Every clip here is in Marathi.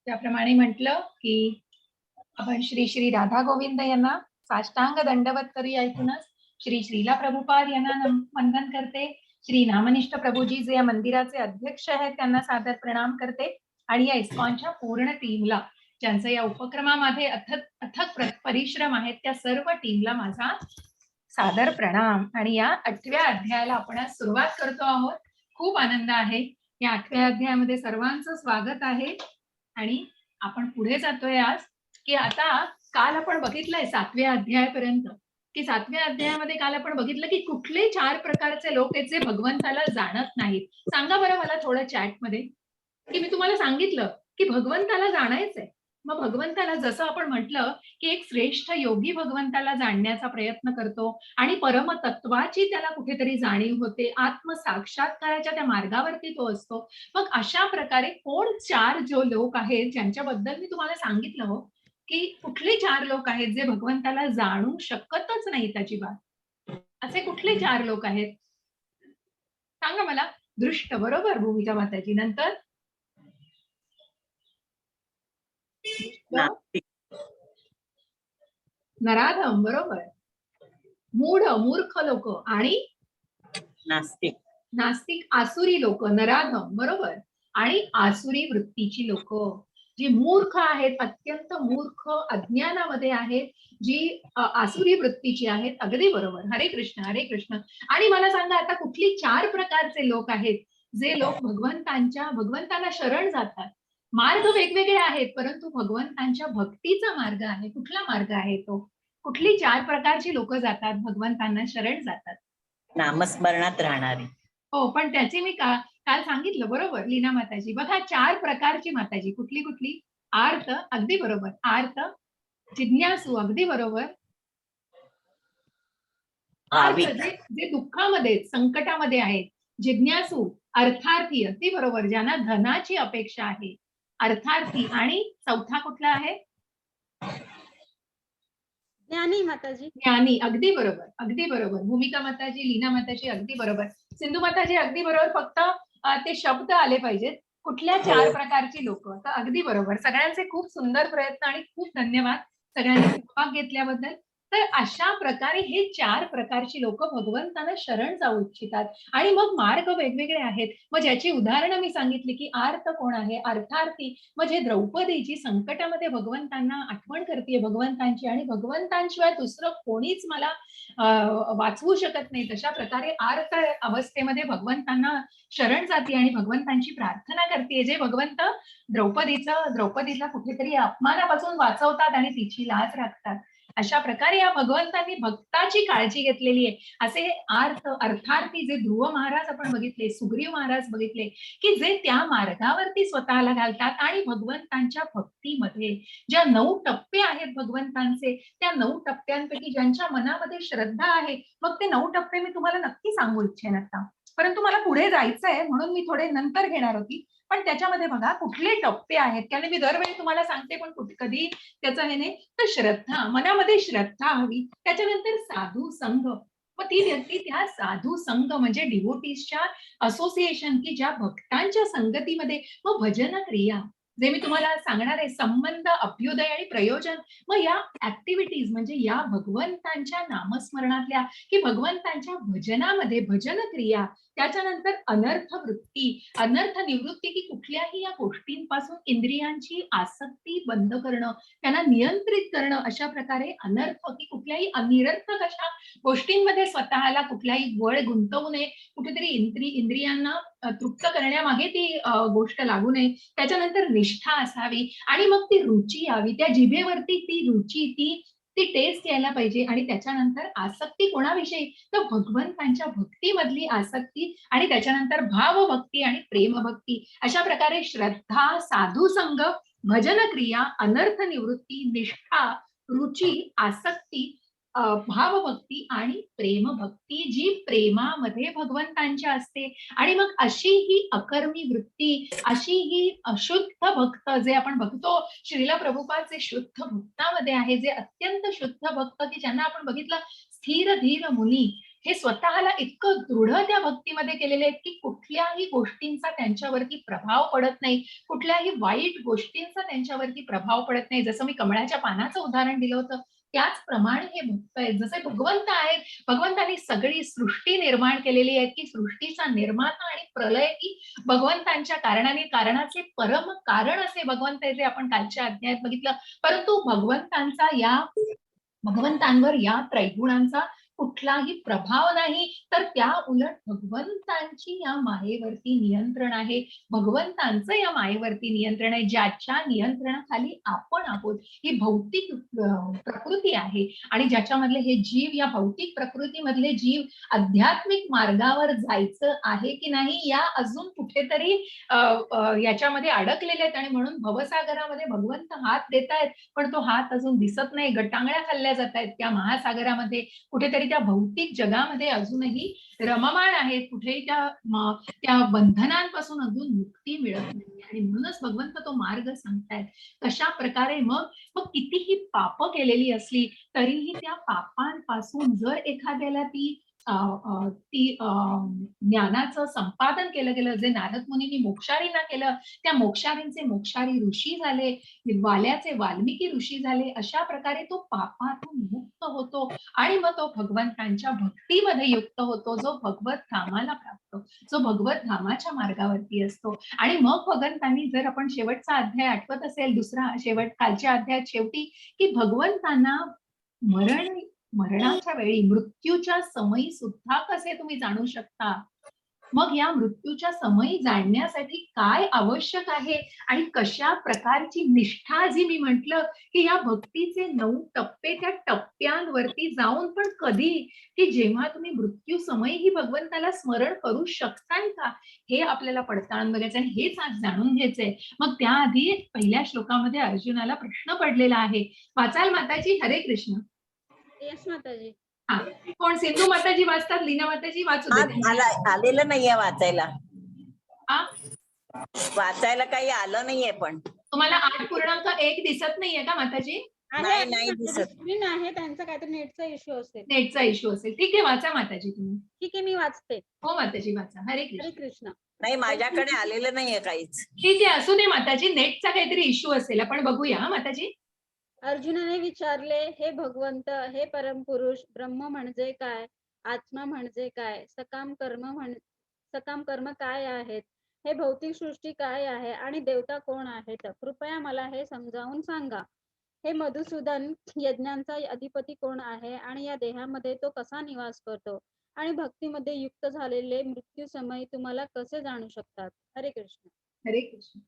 त्याप्रमाणे म्हटलं की आपण श्री श्री राधा गोविंद यांना साष्टांग दंडवत करूया. ऐकूनच श्री श्रीला प्रभुपाद यांना वंदन करते. श्री नामनिष्ठ प्रभूजी जे या मंदिराचे अध्यक्ष आहेत त्यांना सादर प्रणाम करते आणि या इस्कॉनच्या पूर्ण टीमला, ज्यांचं या उपक्रमामध्ये अथक अथक परिश्रम आहेत, त्या सर्व टीमला माझा सादर प्रणाम. आणि या 8व्या अध्यायाला आपण आज सुरुवात करतो आहोत. खूप आनंद आहे. या 8व्या अध्यायामध्ये सर्वांचं स्वागत आहे आणि आपण पुढे जातोय आज की आता काल आपण बघितलंय 7व्या अध्यायापर्यंत की 7व्या अध्यायामध्ये काल आपण बघितलं की कुठले 4 प्रकारचे लोक आहेत जे भगवंताला जाणत नाहीत. सांगा बरं मला थोडं चॅटमध्ये की मी तुम्हाला सांगितलं की भगवंताला जाणायचंय. मग भगवंताला जसं आपण म्हटलं की एक श्रेष्ठ योगी भगवंताला जाणण्याचा प्रयत्न करतो आणि परमतत्वाची त्याला कुठेतरी जाणीव होते, आत्मसाक्षात्काराच्या त्या मार्गावरती तो असतो. मग अशा प्रकारे कोण 4 जो लोक आहेत ज्यांच्याबद्दल मी तुम्हाला सांगितलं हो की कुठले 4 लोक आहेत जे भगवंताला जाणू शकतच नाहीत अजिबात. असे कुठले 4 लोक आहेत सांगा मला. दृष्ट, बरोबर, भूमिका माताजी. नंतर नराधम, बरोबर. मूढ, मूर्ख लोक आणि नास्तिक, नास्तिक, आसुरी लोक. नराधम, बरोबर. आणि आसुरी वृत्तीची लोक, जी मूर्ख आहेत, अत्यंत मूर्ख अज्ञानामध्ये आहेत, जी आसुरी वृत्तीची आहेत. अगदी बरोबर. हरे कृष्ण, हरे कृष्ण. आणि मला सांगा आता कुठली 4 प्रकारचे लोक आहेत जे लोक भगवंतांना शरण जातात. मार्ग वेगवेगळे आहेत परंतु भगवंतांच्या भक्तीचा मार्ग आहे. कुठला मार्ग आहे तो? कुठली 4 प्रकारची लोक जातात भगवंतांना शरण जातात? नामस्मरणात राहणारी. हो, पण त्याची मी काल सांगितलं, बरोबर लीना माताजी. बघा 4 प्रकारची माताजी. कुठली कुठली? आर्त, अगदी बरोबर. आर्त, जिज्ञासू, अगदी बरोबर. आर्त जे दुःखामध्ये, संकटामध्ये आहेत. जिज्ञासू, अर्थार्थी, अगदी बरोबर, ज्यांना धनाची अपेक्षा आहे. अर्थार्थी. आणि चौथा कुठला आहे? ज्ञानी माताजी. ज्ञानी, अगदी बरोबर, अगदी बरोबर. भूमिका माताजी, लीना माताजी, अगदी बरोबर. सिंधू माताजी, अगदी बरोबर. फक्त ते शब्द आले पाहिजेत. कुठल्या 4 प्रकारची लोक? तर अगदी बरोबर. सगळ्यांचे खूप सुंदर प्रयत्न आणि खूप धन्यवाद सगळ्यांनी सहभाग घेतल्याबद्दल. तर अशा प्रकारे हे 4 प्रकारची लोक भगवंतांना शरण जाऊ इच्छितात आणि मग मार्ग वेगवेगळे आहेत. मग ज्याची उदाहरणं मी सांगितली की आर्त कोण आहे? अर्थार्थी म्हणजे द्रौपदी जी संकटामध्ये भगवंतांना आठवण करते भगवंतांची आणि भगवंतांशिवाय दुसरं कोणीच मला वाचवू शकत नाही, तशा प्रकारे आर्त अवस्थेमध्ये भगवंतांना शरण जाते आणि भगवंतांची प्रार्थना करते, जे भगवंत द्रौपदीला कुठेतरी अपमानापासून वाचवतात आणि तिची लाज राखतात. अशा प्रकारे या भगवंतांनी भक्ताची काळजी घेतलेली आहे. असे अर्थार्थी जे ध्रुव महाराज आपण बघितले, सुग्रीव महाराज बघितले की जे त्या मार्गावरती स्वतःला घालतात आणि भगवंतांच्या भक्तीमध्ये ज्या 9 टप्पे आहेत भगवंतांचे, त्या 9 टप्प्यांपैकी ज्यांच्या मनामध्ये श्रद्धा आहे, मग ते 9 टप्पे मी तुम्हाला नक्की सांगू इच्छेन आता. परंतु मला पुढे जायचंय म्हणून मी थोडे नंतर घेणार होती. पण त्याच्यामध्ये बघा कुठले टप्पे आहेत, कारण मी दरवेळी तुम्हाला सांगते पण कधी त्याचं हे नाही. तर श्रद्धा, मनामध्ये श्रद्धा हवी. त्याच्यानंतर साधू संघ, मग ती व्यक्ती त्या साधू संघ म्हणजे डिव्होटीजच्या असोसिएशन की ज्या भक्तांच्या संगतीमध्ये, मग भजन क्रिया जे मी तुम्हाला सांगणार आहे, संबंध, अभ्युदय आणि प्रयोजन. मग या ऍक्टिव्हिटीज म्हणजे या भगवंतांच्या नामस्मरणातल्या की भगवंतांच्या भजनामध्ये भजन क्रिया, त्याच्यानंतर अनर्थ वृत्ती, अनर्थ निवृत्ती की कुठल्याही या गोष्टींपासून इंद्रियांची आसक्ती बंद करणं, त्यांना नियंत्रित करणं. अशा प्रकारे अनर्थ की कुठल्याही अनिरर्थक अशा गोष्टींमध्ये स्वतःला कुठल्याही वळ गुंतवू नये, कुठेतरी इंद्रियांना तृप्त करण्यामागे ती गोष्ट लागू नये. त्याच्यानंतर निष्ठा असावी आणि मग ती रुची यावी, त्या जिभेवरती ती रुची, ती टेस्ट यायला पाहिजे. आणि त्याच्यानंतर आसक्ती कोणाविषयी? तर भगवंतांच्या भक्तीमधली आसक्ती. आणि त्याच्यानंतर भावभक्ती आणि प्रेमभक्ती. अशा प्रकारे श्रद्धा, साधू संघ, भजन क्रिया, अनर्थ निवृत्ती, निष्ठा, रुची, आसक्ती, भावभक्ती आणि प्रेमभक्ती, जी प्रेमामध्ये भगवंतांच्या असते. आणि मग अशी ही अकर्मी वृत्ती, अशी ही अशुद्ध भक्त जे आपण बघतो श्रीला प्रभुपाद जे शुद्ध भक्तामध्ये आहे, जे अत्यंत शुद्ध भक्त की ज्यांना आपण बघितलं स्थिर धीर मुनी, हे स्वतःला इतकं दृढ त्या भक्तीमध्ये केलेले आहेत की कुठल्याही गोष्टींचा त्यांच्यावरती प्रभाव पडत नाही, कुठल्याही वाईट गोष्टींचा त्यांच्यावरती प्रभाव पडत नाही. जसं मी कमळाच्या पानाचं उदाहरण दिलं होतं, त्याचप्रमाणे हे भक्त आहेत. जसे भगवंत आहेत, भगवंतांनी सगळी सृष्टी निर्माण केलेली आहे की सृष्टीचा निर्माता आणि प्रलय ही भगवंतांच्या कारणाने, कारणाचे परम कारण असे भगवंत आहे, जे आपण कालच्या अध्यायात बघितलं. परंतु भगवंतांवर या त्रैगुणांचा कुठलाही प्रभाव नाही, तर त्या उलट भगवंतांची या मायेवरती नियंत्रण आहे. भगवंतांचं या मायेवरती नियंत्रण आहे, ज्याच्या नियंत्रणाखाली आपण आहोत. ही भौतिक प्रकृती आहे आणि ज्याच्यामधले हे जीव, या भौतिक प्रकृतीमधले जीव आध्यात्मिक मार्गावर जायचं आहे की नाही, या अजून कुठेतरी याच्यामध्ये अडकलेले आहेत आणि म्हणून भवसागरामध्ये भगवंत हात देत आहेत, पण तो हात अजून दिसत नाही. गटांगळ्या खाल्ल्या जात आहेत त्या महासागरामध्ये, कुठेतरी त्या भौतिक जगामध्ये अजूनही रममाण आहेत, कुठेही त्या बंधनांपासून अजून मुक्ती मिळत नाही. आणि म्हणूनच भगवंत तो मार्ग सांगतायत. कशा प्रकारे मग कितीही पाप केलेली असली तरीही त्या पापांपासून जर एखाद्याला ती ज्ञानाचं संपादन केलं गेलं, जे नारद मुनींनी मोक्षारींना केलं, त्या मोक्षारींचे मोक्षारी ऋषी झाले, वाल्याचे वाल्मिकी ऋषी झाले. अशा प्रकारे तो पापातून मुक्त होतो आणि मग तो भगवंतांच्या भक्तीमध्ये युक्त होतो, जो भगवत धामाला प्राप्त, जो भगवत धामाच्या मार्गावरती असतो. आणि मग भगवंतांनी, जर आपण शेवटचा अध्याय आठवत असेल, दुसरा कालच्या अध्यायात शेवटी, की भगवंतांना मरणाच्या वेळी, मृत्यूच्या समयी सुद्धा कसे तुम्ही जाणू शकता. मग या मृत्यूच्या समयी जाणण्यासाठी काय आवश्यक आहे आणि कशा प्रकारची निष्ठा, जी मी म्हटलं की या भक्तीचे 9 टप्पे, त्या टप्प्यांवरती जाऊन पण कधी, की जेव्हा तुम्ही मृत्यू समयी ही भगवंताला स्मरण करू शकताय का, हे आपल्याला पडताळून बघायचं आहे. हेच आज जाणून घ्यायचंय. मग त्याआधी पहिल्या श्लोकामध्ये अर्जुनाला प्रश्न पडलेला आहे. वाचाल माताजी? हरे कृष्ण. येस माताजी. हा, कोण? सिंधू माताजी वाचतात? लीना माताजी वाचू देते. आलेलं नाहीये वाचायला. हा, वाचायला काही आलं नाहीये. पण तुम्हाला 8.1 दिसत नाहीये का माताजी? नाही दिसत. स्क्रीन आहे, त्यांचा काहीतरी नेटचा इश्यू असेल. नेटचा इश्यू असेल. ठीक आहे, वाचा माताजी तुम्ही. ठीक आहे, मी वाचते. हो माताजी, वाचा. हरे हरे कृष्ण. कृष्ण. नाही, माझ्याकडे आलेलं नाहीये काहीच. ठीक आहे, असू दे माताजी. नेटचा काहीतरी इश्यू असेल, आपण बघूया. हा माताजी. अर्जुनाने विचारले, हे भगवंत, हे परमपुरुष, ब्रह्म म्हणजे काय, आत्मा म्हणजे काय, सकाम कर्म काय आहेत, हे भौतिक सृष्टी काय आहे आणि देवता कोण आहेत, कृपया मला हे समजावून सांगा. हे मधुसूदन, यज्ञांचा अधिपती कोण आहे आणि या देहामध्ये तो कसा निवास करतो आणि भक्तीमध्ये युक्त झालेले मृत्यू समय तुम्हाला कसे जाणू शकतात. हरे कृष्ण. हरे कृष्ण.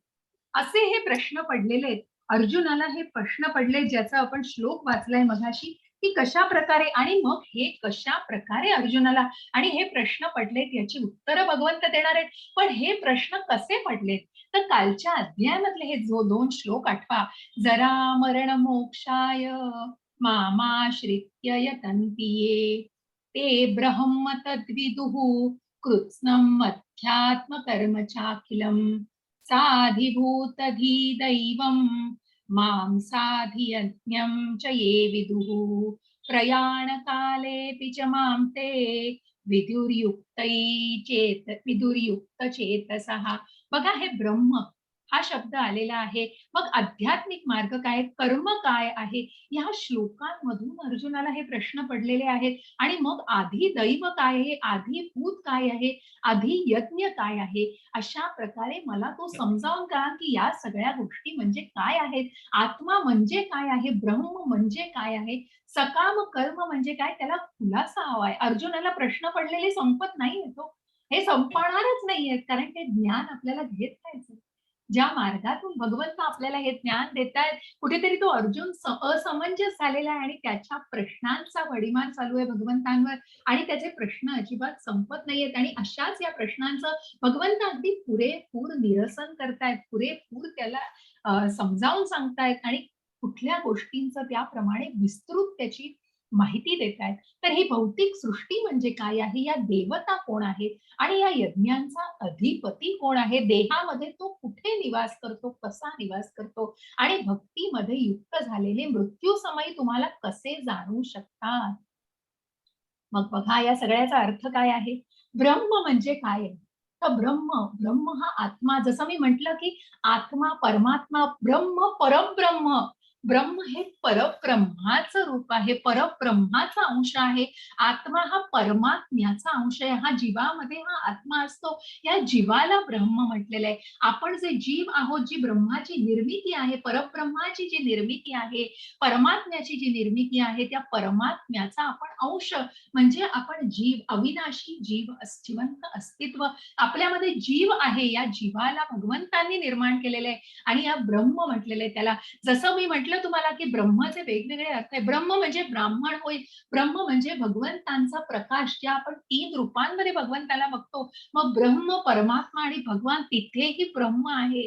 असे हे प्रश्न पडलेले आहेत अर्जुनाला. हे प्रश्न पडले ज्याचा आपण श्लोक वाचलाय मगाशी, की कशा प्रकारे, आणि मग हे कशा प्रकारे अर्जुनाला, आणि हे प्रश्न पडलेत याची उत्तरं भगवंत देणार आहेत. पण हे प्रश्न कसे पडलेत, तर कालच्या अध्यायामधले हे 2 श्लोक आठवा. जरा मरण मोक्षाय मामाश्रित्य यतन्ति ये, ते ब्रह्म तद्विदुः कृत्स्नं मध्यात्म कर्म चाखिलम् साधिभूतधी दैवं मां साधियज्ञं च ये विदुः प्रयाणकालेऽपि च मां ते विदुर्युक्त चेतसः. बघा, हे ब्रह्म हा शब्द आलेला आहे. मग आध्यात्मिक मार्ग काय, कर्म काय आहे, या श्लोकांमधून अर्जुनाला हे प्रश्न पडलेले आहेत. आणि मग आधी दैव काय आहे, आधी भूत काय आहे, आधी यज्ञ काय आहे, अशा प्रकारे मला तो समजावून कळा की या सगळ्या गोष्टी म्हणजे काय आहेत, आत्मा म्हणजे काय आहे, ब्रह्म म्हणजे काय आहे, सकाम कर्म म्हणजे काय, त्याला खुलासा हवाय. अर्जुनाला प्रश्न पडलेले संपत नाही येतो, हे संपणारच नाहीयेत, कारण ते ज्ञान आपल्याला घेत राहायचं. ज्या मार्गातून भगवंत आपल्याला हे ज्ञान देतायत, कुठेतरी तो अर्जुन असमंजस झालेला आहे आणि त्याच्या प्रश्नांचा वडिमार चालू आहे भगवंतांवर, आणि त्याचे प्रश्न अजिबात संपत नाहीयेत. आणि अशाच या प्रश्नांचं भगवंत अगदी पुरेपूर निरसन करतायत, पुरेपूर त्याला समजावून सांगतायत आणि कुठल्या गोष्टींचं त्याप्रमाणे विस्तृत त्याची माहिती देत आहेत. तर ही भौतिक सृष्टी म्हणजे काय आहे, या देवता कोण आहेत आणि या यज्ञांचा अधिपती कोण आहे, देहामध्ये तो कुठे निवास करतो, कसा निवास करतो, आणि भक्तीमध्ये युक्त झालेले मृत्यू समयी तुम्हाला कसे जाणू शकतात. मग बघा या सगळ्याचा अर्थ काय आहे. ब्रह्म म्हणजे काय आहे. तर ब्रह्म हा आत्मा, जसं मी म्हटलं की आत्मा परमात्मा, ब्रह्म परब्रह्म, ब्रह्म हे परब्रह्माचं रूप आहे, परब्रह्माचा अंश आहे. आत्मा हा परमात्म्याचा अंश आहे. हा जीवामध्ये हा आत्मा असतो. या जीवाला ब्रह्म म्हटलेलं आहे. आपण जे जीव आहोत, जी ब्रह्माची निर्मिती आहे, परब्रह्माची जी निर्मिती आहे, परमात्म्याची जी निर्मिती आहे, त्या परमात्म्याचा आपण अंश म्हणजे आपण जीव, अविनाशी जीव, जिवंत अस्तित्व आपल्यामध्ये जीव आहे. या जीवाला भगवंतांनी निर्माण केलेलं आहे आणि या ब्रह्म म्हटलेलं आहे त्याला. जसं मी म्हटलं तुम्हाला की ब्रह्माचे वेगवेगळे अर्थ आहे. ब्रह्म म्हणजे ब्राह्मण होय, ब्रह्म म्हणजे भगवंतांचा प्रकाश, ज्या आपण 3 रूपांमध्ये भगवंताला बघतो. मग ब्रह्म, परमात्मा आणि भगवान, तिथेही ब्रह्म आहे.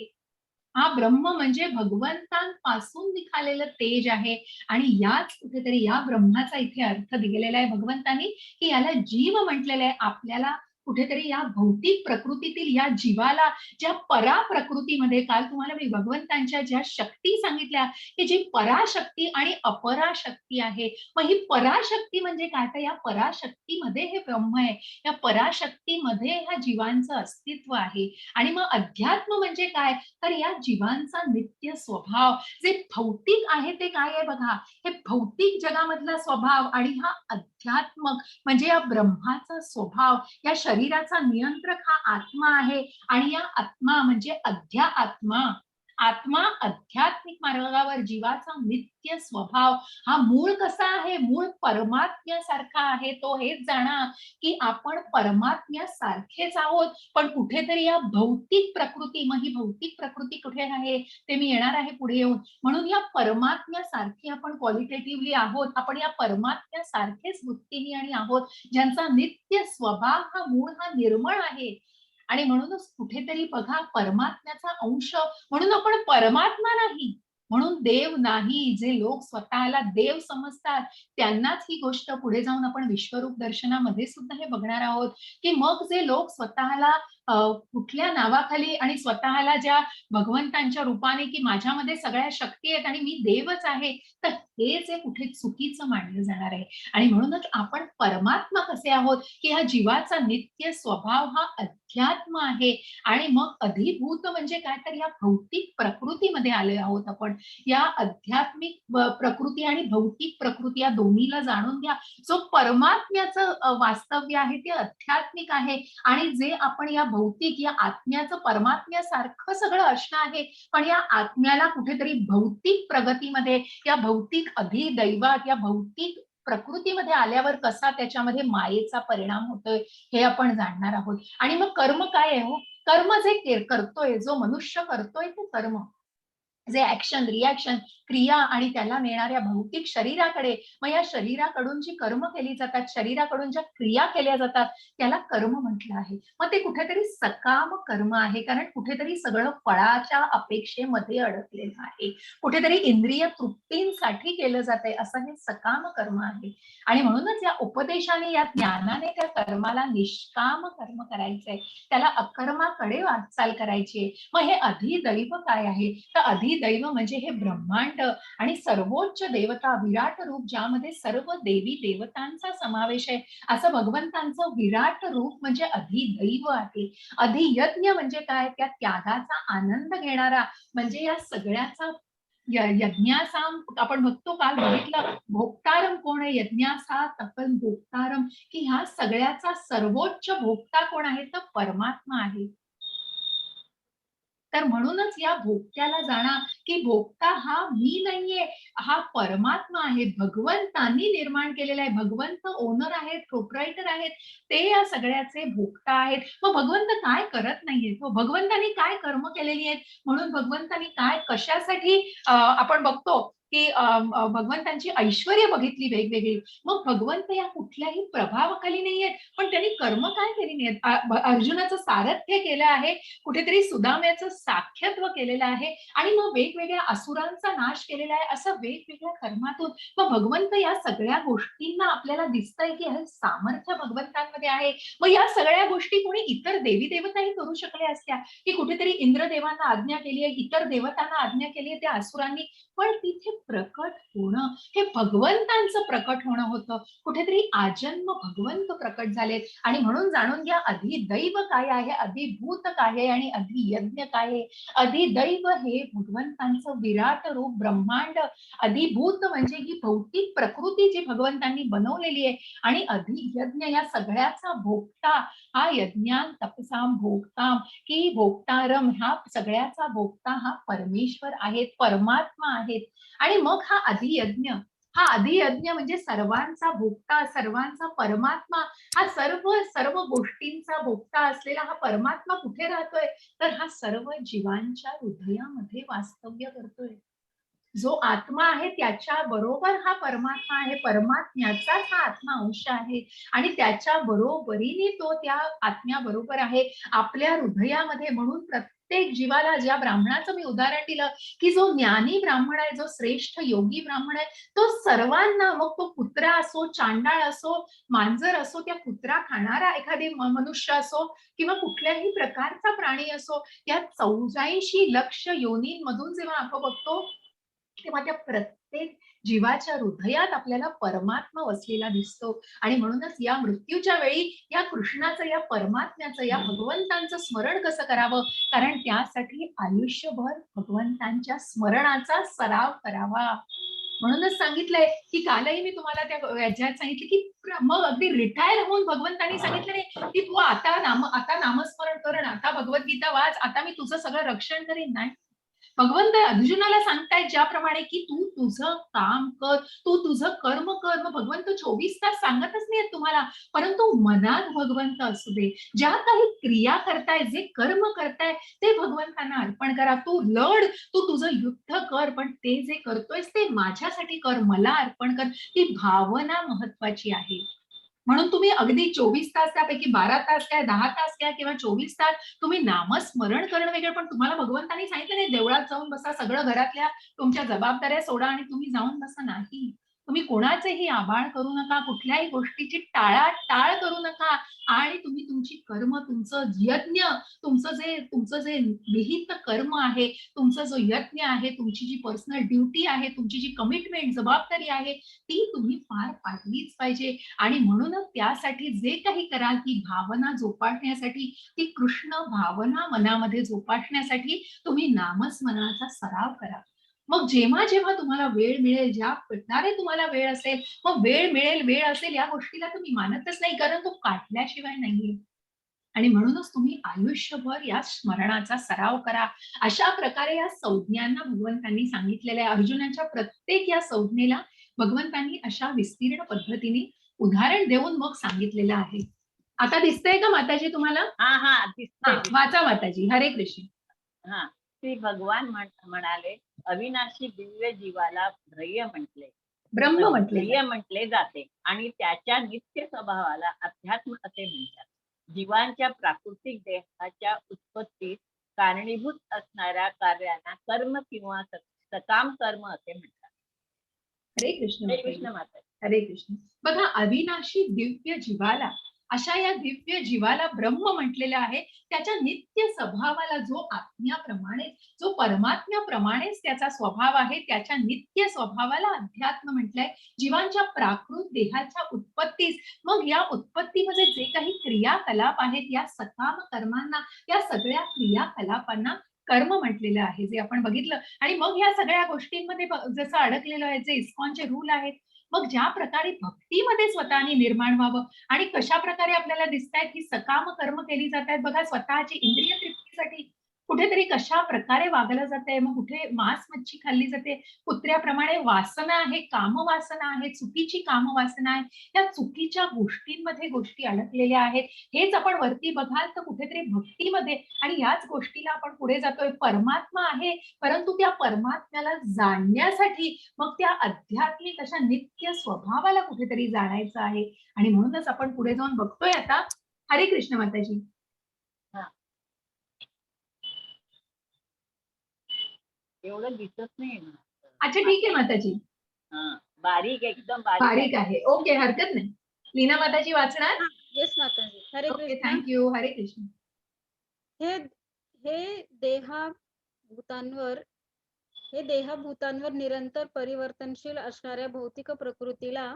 हा ब्रह्म म्हणजे भगवंतांपासून निघालेलं तेज आहे आणि याच कुठेतरी या ब्रह्माचा इथे अर्थ दिलेला आहे भगवंतांनी, की याला जीव म्हटलेलं आहे. आपल्याला कुठेतरी या भौतिक प्रकृतीतील या जीवाला, ज्या परा प्रकृतीमध्ये, काल तुम्हाला मी भगवंतांच्या ज्या शक्ती सांगितल्या, की जी पराशक्ती आणि अपराशक्ती आहे. मग ही पराशक्ती म्हणजे काय, तर या पराशक्तीमध्ये हे ब्रह्म आहे. या पराशक्तीमध्ये ह्या जीवांचं अस्तित्व आहे. आणि मग अध्यात्म म्हणजे काय, तर या जीवांचा नित्य स्वभाव, जे भौतिक आहे ते काय आहे बघा, हे भौतिक जगामधला स्वभाव आणि हा अध्यात्मक म्हणजे या ब्रह्माचा स्वभाव, या शरीराचा नियंत्रक हा आत्मा आहे आणि या आत्मा म्हणजे आत्मा, आत्मा आध्यात्मिक मार्गावर जीवाचा नित्य स्वभाव, हा मूळ कसा आहे, मूळ परमात्म्यासारखा आहे. तो हेच जाणा की आपण परमात्म्यासारखेच आहोत, पण कुठेतरी या भौतिक प्रकृती, मग ही भौतिक प्रकृती कुठे आहे ते मी येणार आहे पुढे येऊन. म्हणून या परमात्म्यासारखे आपण क्वालिटेटिव्हली आहोत. आपण या परमात्म्यासारखेच वृत्तीने आणि आहोत, ज्यांचा नित्य स्वभाव हा मूळ हा निर्मळ आहे. आणि म्हणूनच कुठेतरी बघा परमात्म्याचा अंश, म्हणून आपण परमात्मा नाही, म्हणून देव नाही. जे लोक स्वतःला देव समजतात त्यांनाच ही गोष्ट पुढे जाऊन आपण विश्वरूप दर्शनामध्ये सुद्धा हे बघणार आहोत, की मग जे लोक स्वतःला कुठल्या नावाखाली आणि स्वतःला ज्या भगवंतांच्या रूपाने की माझ्यामध्ये सगळ्या शक्ती आहेत आणि मी देवच आहे, तर हे जे कुठे चुकीचं मानलं जाणार आहे. आणि म्हणूनच आपण परमात्मा कसे आहोत, की ह्या जीवाचा नित्य स्वभाव हा अध्यात्म आहे. आणि मग अधिभूत म्हणजे काय, तर या भौतिक प्रकृतीमध्ये आले आहोत आपण. या आध्यात्मिक प्रकृती आणि भौतिक प्रकृती या दोन्हीला जाणून घ्या. जो परमात्म्याचं वास्तव्य आहे ते आध्यात्मिक आहे आणि जे आपण या भौतिक या आत्म्याचं परमात्म्यासारखं सगळं असणं आहे, पण या आत्म्याला कुठेतरी भौतिक प्रगतीमध्ये, या भौतिक अधिदैवात, या भौतिक प्रकृतीमध्ये आल्यावर कसा त्याच्यामध्ये मायेचा परिणाम होतोय हे आपण जाणणार आहोत. आणि मग कर्म काय आहे हो, कर्म जे करतोय, जो मनुष्य करतोय ते कर्म, जे ऍक्शन रिॲक्शन क्रिया आणि त्याला नेणाऱ्या भौतिक शरीराकडे, मग या शरीराकडून जी कर्म केली जातात, शरीराकडून ज्या क्रिया केल्या जातात त्याला कर्म म्हटलं आहे. मग ते कुठेतरी सकाम कर्म आहे, कारण कुठेतरी सगळं फळाच्या अपेक्षेमध्ये अडकलेलं आहे, कुठेतरी इंद्रिय तृप्तींसाठी केलं जातंय, असं हे सकाम कर्म आहे. आणि म्हणूनच या उपदेशाने, या ज्ञानाने त्या कर्माला निष्काम कर्म करायचंय, त्याला अकर्माकडे वाटचाल करायची. मग हे अधिदैव काय आहे, तर अधिदैव म्हणजे हे ब्रह्मांड आणि सर्वोच्च देवता, विराट रूप, ज्यामध्ये सर्व देवी देवतांचा समावेश आहे, असं भगवंतांचं विराट रूप म्हणजे अधिदैव आहे. अधियज्ञ म्हणजे काय, त्या त्यागाचा आनंद घेणारा, म्हणजे या सगळ्याचा यज्ञाचा आपण बघतो, काल बघितलं भोक्तारम कोण आहे, यज्ञाचा तपन भोक्तारम, की ह्या सगळ्याचा सर्वोच्च भोक्ता कोण आहे, तर परमात्मा आहे. तर म्हणूनच या भोक्त्याला जाणा, की भोक्ता हा मी नाहीये, हा परमात्मा आहे, भगवंतांनी निर्माण केलेला आहे. भगवंत ओनर आहेत, प्रोप्रायटर आहेत, ते या सगळ्याचे भोक्ता आहेत. मग भगवंत काय करत नाहीयेत, भगवंतांनी काय कर्म केलेली आहेत, म्हणून भगवंतांनी काय कशासाठी आपण बघतो की भगवंतांची ऐश्वर्य बघितली वेगवेगळी. मग भगवंत या कुठल्याही प्रभावाखाली नाहीयेत, पण त्यांनी कर्म काय केली नाहीयेत. अर्जुनाचं सारथ्य केलं आहे, कुठेतरी सुदाम्याचं साख्यत्व केलेलं आहे आणि मग वेगवेगळ्या वेगवेगळ्या असुरांचा नाश केलेला आहे, असं वेगवेगळ्या कर्मातून मग भगवंत या सगळ्या गोष्टींना आपल्याला दिसतंय की हे सामर्थ्य भगवंतांमध्ये आहे. मग या सगळ्या गोष्टी कोणी इतर देवी देवताही करू शकल्या असत्या, की कुठेतरी इंद्रदेवांना आज्ञा केली आहे, इतर देवतांना आज्ञा केली आहे त्या असुरांनी, पण तिथे प्रकट होणं हे भगवंतांचं प्रकट होणं होतं. कुठेतरी आजन्म भगवंत प्रकट झालेत आणि म्हणून जाणून घ्या अधिदैव काय आहे, अधिभूत काय आहे आणि अधियज्ञ काय आहे. अधिदैव हे भगवंतांचं विराट रूप ब्रह्मांड, अधिभूत म्हणजे ही भौतिक प्रकृती जी भगवंतांनी बनवलेली आहे आणि अधियज्ञ या सगळ्याचा भोगता हा यज्ञान तपसाम भोगताम की भोगतारम ह्या सगळ्याचा भोगता हा परमेश्वर आहे, परमात्मा आहेत. आणि मग हा अधियज्ञ म्हणजे सर्वांचा भोगता, सर्वांचा परमात्मा, हा सर्व सर्व गोष्टींचा भोगता असलेला हा परमात्मा कुठे राहतोय, तर हा सर्व जीवांच्या हृदयामध्ये वास्तव्य करतोय. जो आत्मा आहे त्याच्या बरोबर हा परमात्मा आहे, परमात्म्याचाच हा आत्मा अंश आहे आणि त्याच्या बरोबरीने तो त्या आत्म्याबरोबर आहे आपल्या हृदयामध्ये. म्हणून प्रत्येक जीवाला, ज्या ब्राह्मणाचं मी उदाहरण दिलं की जो ज्ञानी ब्राह्मण आहे, जो श्रेष्ठ योगी ब्राह्मण आहे, तो सर्वांना, मग तो कुत्रा असो, चांडाळ असो, मांजर असो, त्या कुत्रा खाणारा एखादी मनुष्य असो किंवा कुठल्याही प्रकारचा प्राणी असो, या 84 लक्ष योनींमधून जेव्हा आपण बघतो तेव्हा त्या प्रत्येक जीवाच्या हृदयात आपल्याला परमात्मा वसलेला दिसतो. आणि म्हणूनच या मृत्यूच्या वेळी या कृष्णाचं, या परमात्म्याचं, या भगवंतांचं स्मरण कसं करावं, कारण त्यासाठी आयुष्यभर भगवंतांच्या स्मरणाचा सराव करावा. म्हणूनच सांगितलंय की कालही मी तुम्हाला त्या याच्यात सांगितलं की मग अगदी रिटायर होऊन भगवंतांनी सांगितलं नाही की तू आता नामस्मरण कर, आता भगवद्गीता वाच, आता मी तुझं सगळं रक्षण करीन. नाही, भगवंत अर्जुनाला सांगतायत ज्याप्रमाणे की तू तुझं काम कर, तू तुझं कर्म कर. मग भगवंत 24 तास सांगतच नाहीत तुम्हाला, परंतु मनात भगवंत असू दे. ज्या काही क्रिया करताय, जे कर्म करताय ते भगवंतांना अर्पण करा. तू लढ, तू तुझं युद्ध कर, पण ते जे करतोयस ते माझ्यासाठी कर, मला अर्पण कर. ती भावना महत्वाची आहे. म्हणून तुम्ही अगदी 24 तास, त्यापैकी 12 तास काय, 10 तास काय किंवा 24 तास तुम्ही नामस्मरण करणं वेगळं, पण तुम्हाला भगवंतांनी सांगितलं नाही देवळात जाऊन बसा, सगळं घरातल्या तुमच्या जबाबदाऱ्या सोडा आणि तुम्ही जाऊन बसा. नाही, तुम्ही कोणाचेही आभाळ करू नका, कुठल्याही गोष्टीची टाळाटाळ करू नका आणि तुम्ही तुमची कर्म, तुमचं यज्ञ, तुमचं जे विहित कर्म आहे, तुमचा जो यज्ञ आहे, तुमची जी पर्सनल ड्युटी आहे, तुमची जी कमिटमेंट, जबाबदारी आहे, ती तुम्ही पार पाडलीच पाहिजे. आणि म्हणूनच त्यासाठी जे काही कराल ती भावना जोपासण्यासाठी, ती कृष्ण भावना मनामध्ये जोपासण्यासाठी तुम्ही नामस्मरणाचा सराव करा. मग जेव्हा जेव्हा तुम्हाला वेळ मिळेल, ज्या प्रकारे तुम्हाला वेळ असेल, मग वेळ मिळेल, वेळ असेल या गोष्टीला तुम्ही मानतच नाही, कारण तो काढल्याशिवाय नाहीये. आणि म्हणूनच तुम्ही आयुष्यभर या स्मरणाचा सराव करा. अशा प्रकारे या संज्ञांना भगवंतांनी सांगितलेल्या आहे. अर्जुनाच्या प्रत्येक या संज्ञेला भगवंतांनी अशा विस्तीर्ण पद्धतीने उदाहरण देऊन मग सांगितलेलं आहे. आता दिसतंय का माताजी तुम्हाला? हा दिसतंय. वाचा माताजी. हरे कृष्ण. हा, श्री भगवान म्हणाले, अविनाशी दिव्य जीवाला ब्रह्म ध्येय म्हटले जाते आणि त्याच्या नित्य स्वभावाला अध्यात्म असे म्हणतात. जीवांच्या प्राकृतिक देहाच्या उत्पत्तीत कारणीभूत असणाऱ्या कार्यांना कर्म किंवा सकाम कर्म असे म्हणतात. हरे कृष्ण. हरे कृष्ण माता. हरे कृष्ण. बघा, अविनाशी दिव्य जीवाला, अशा या दिव्य जीवाला ब्रह्म म्हटलेलं आहे. त्याच्या नित्य स्वभावाला, जो आत्म्याप्रमाणे, जो परमात्म्याप्रमाणेच त्याचा स्वभाव आहे, त्याच्या नित्य स्वभावाला अध्यात्म म्हटलंय. जीवांच्या प्राकृत देहाच्या उत्पत्तीस, मग या उत्पत्तीमध्ये जे काही क्रियाकलाप आहेत, या सकाम कर्मांना, या सगळ्या क्रियाकलापांना कर्म म्हटलेलं आहे, जे आपण बघितलं. आणि मग या सगळ्या गोष्टींमध्ये जसं अडकलेलं आहे, जे इस्कॉनचे रूल आहेत, मग ज्या प्रकारे भक्तीमध्ये स्वतःने निर्माण व्हावं आणि कशा प्रकारे आपल्याला दिसतायत ही सकाम कर्म केली जात आहेत. बघा, स्वतःची इंद्रिय तृप्तीसाठी कुठेतरी कशा प्रकारे वागलं जातंय, मग कुठे मांस मच्छी खाल्ली जाते, कुत्र्याप्रमाणे वासना आहे, कामवासना आहे, चुकीची कामवासना आहे. या चुकीच्या गोष्टींमध्ये गोष्टी अडकलेल्या आहेत. हेच आपण वरती बघाल तर कुठेतरी भक्तीमध्ये, आणि याच गोष्टीला आपण पुढे जातोय. परमात्मा आहे, परंतु त्या परमात्म्याला जाणण्यासाठी मग त्या आध्यात्मिक अशा नित्य स्वभावाला कुठेतरी जाणायचं आहे. आणि म्हणूनच आपण पुढे जाऊन बघतोय आता. हरे कृष्ण माताजी. एवढं दिसत नाही ना. अच्छा ठीक आहे माताजी, हा, बारीक एकदम बारीक बारीक आहे. ओके, हरकत नाही. लीना माताजी वाचणार. येस माताजी. हरे ओके, कृष्ण. थँक्यू. हरे कृष्ण. हे हे देहाभूतांवर हे देहभूतांवर निरंतर परिवर्तनशील असणाऱ्या भौतिक प्रकृतीला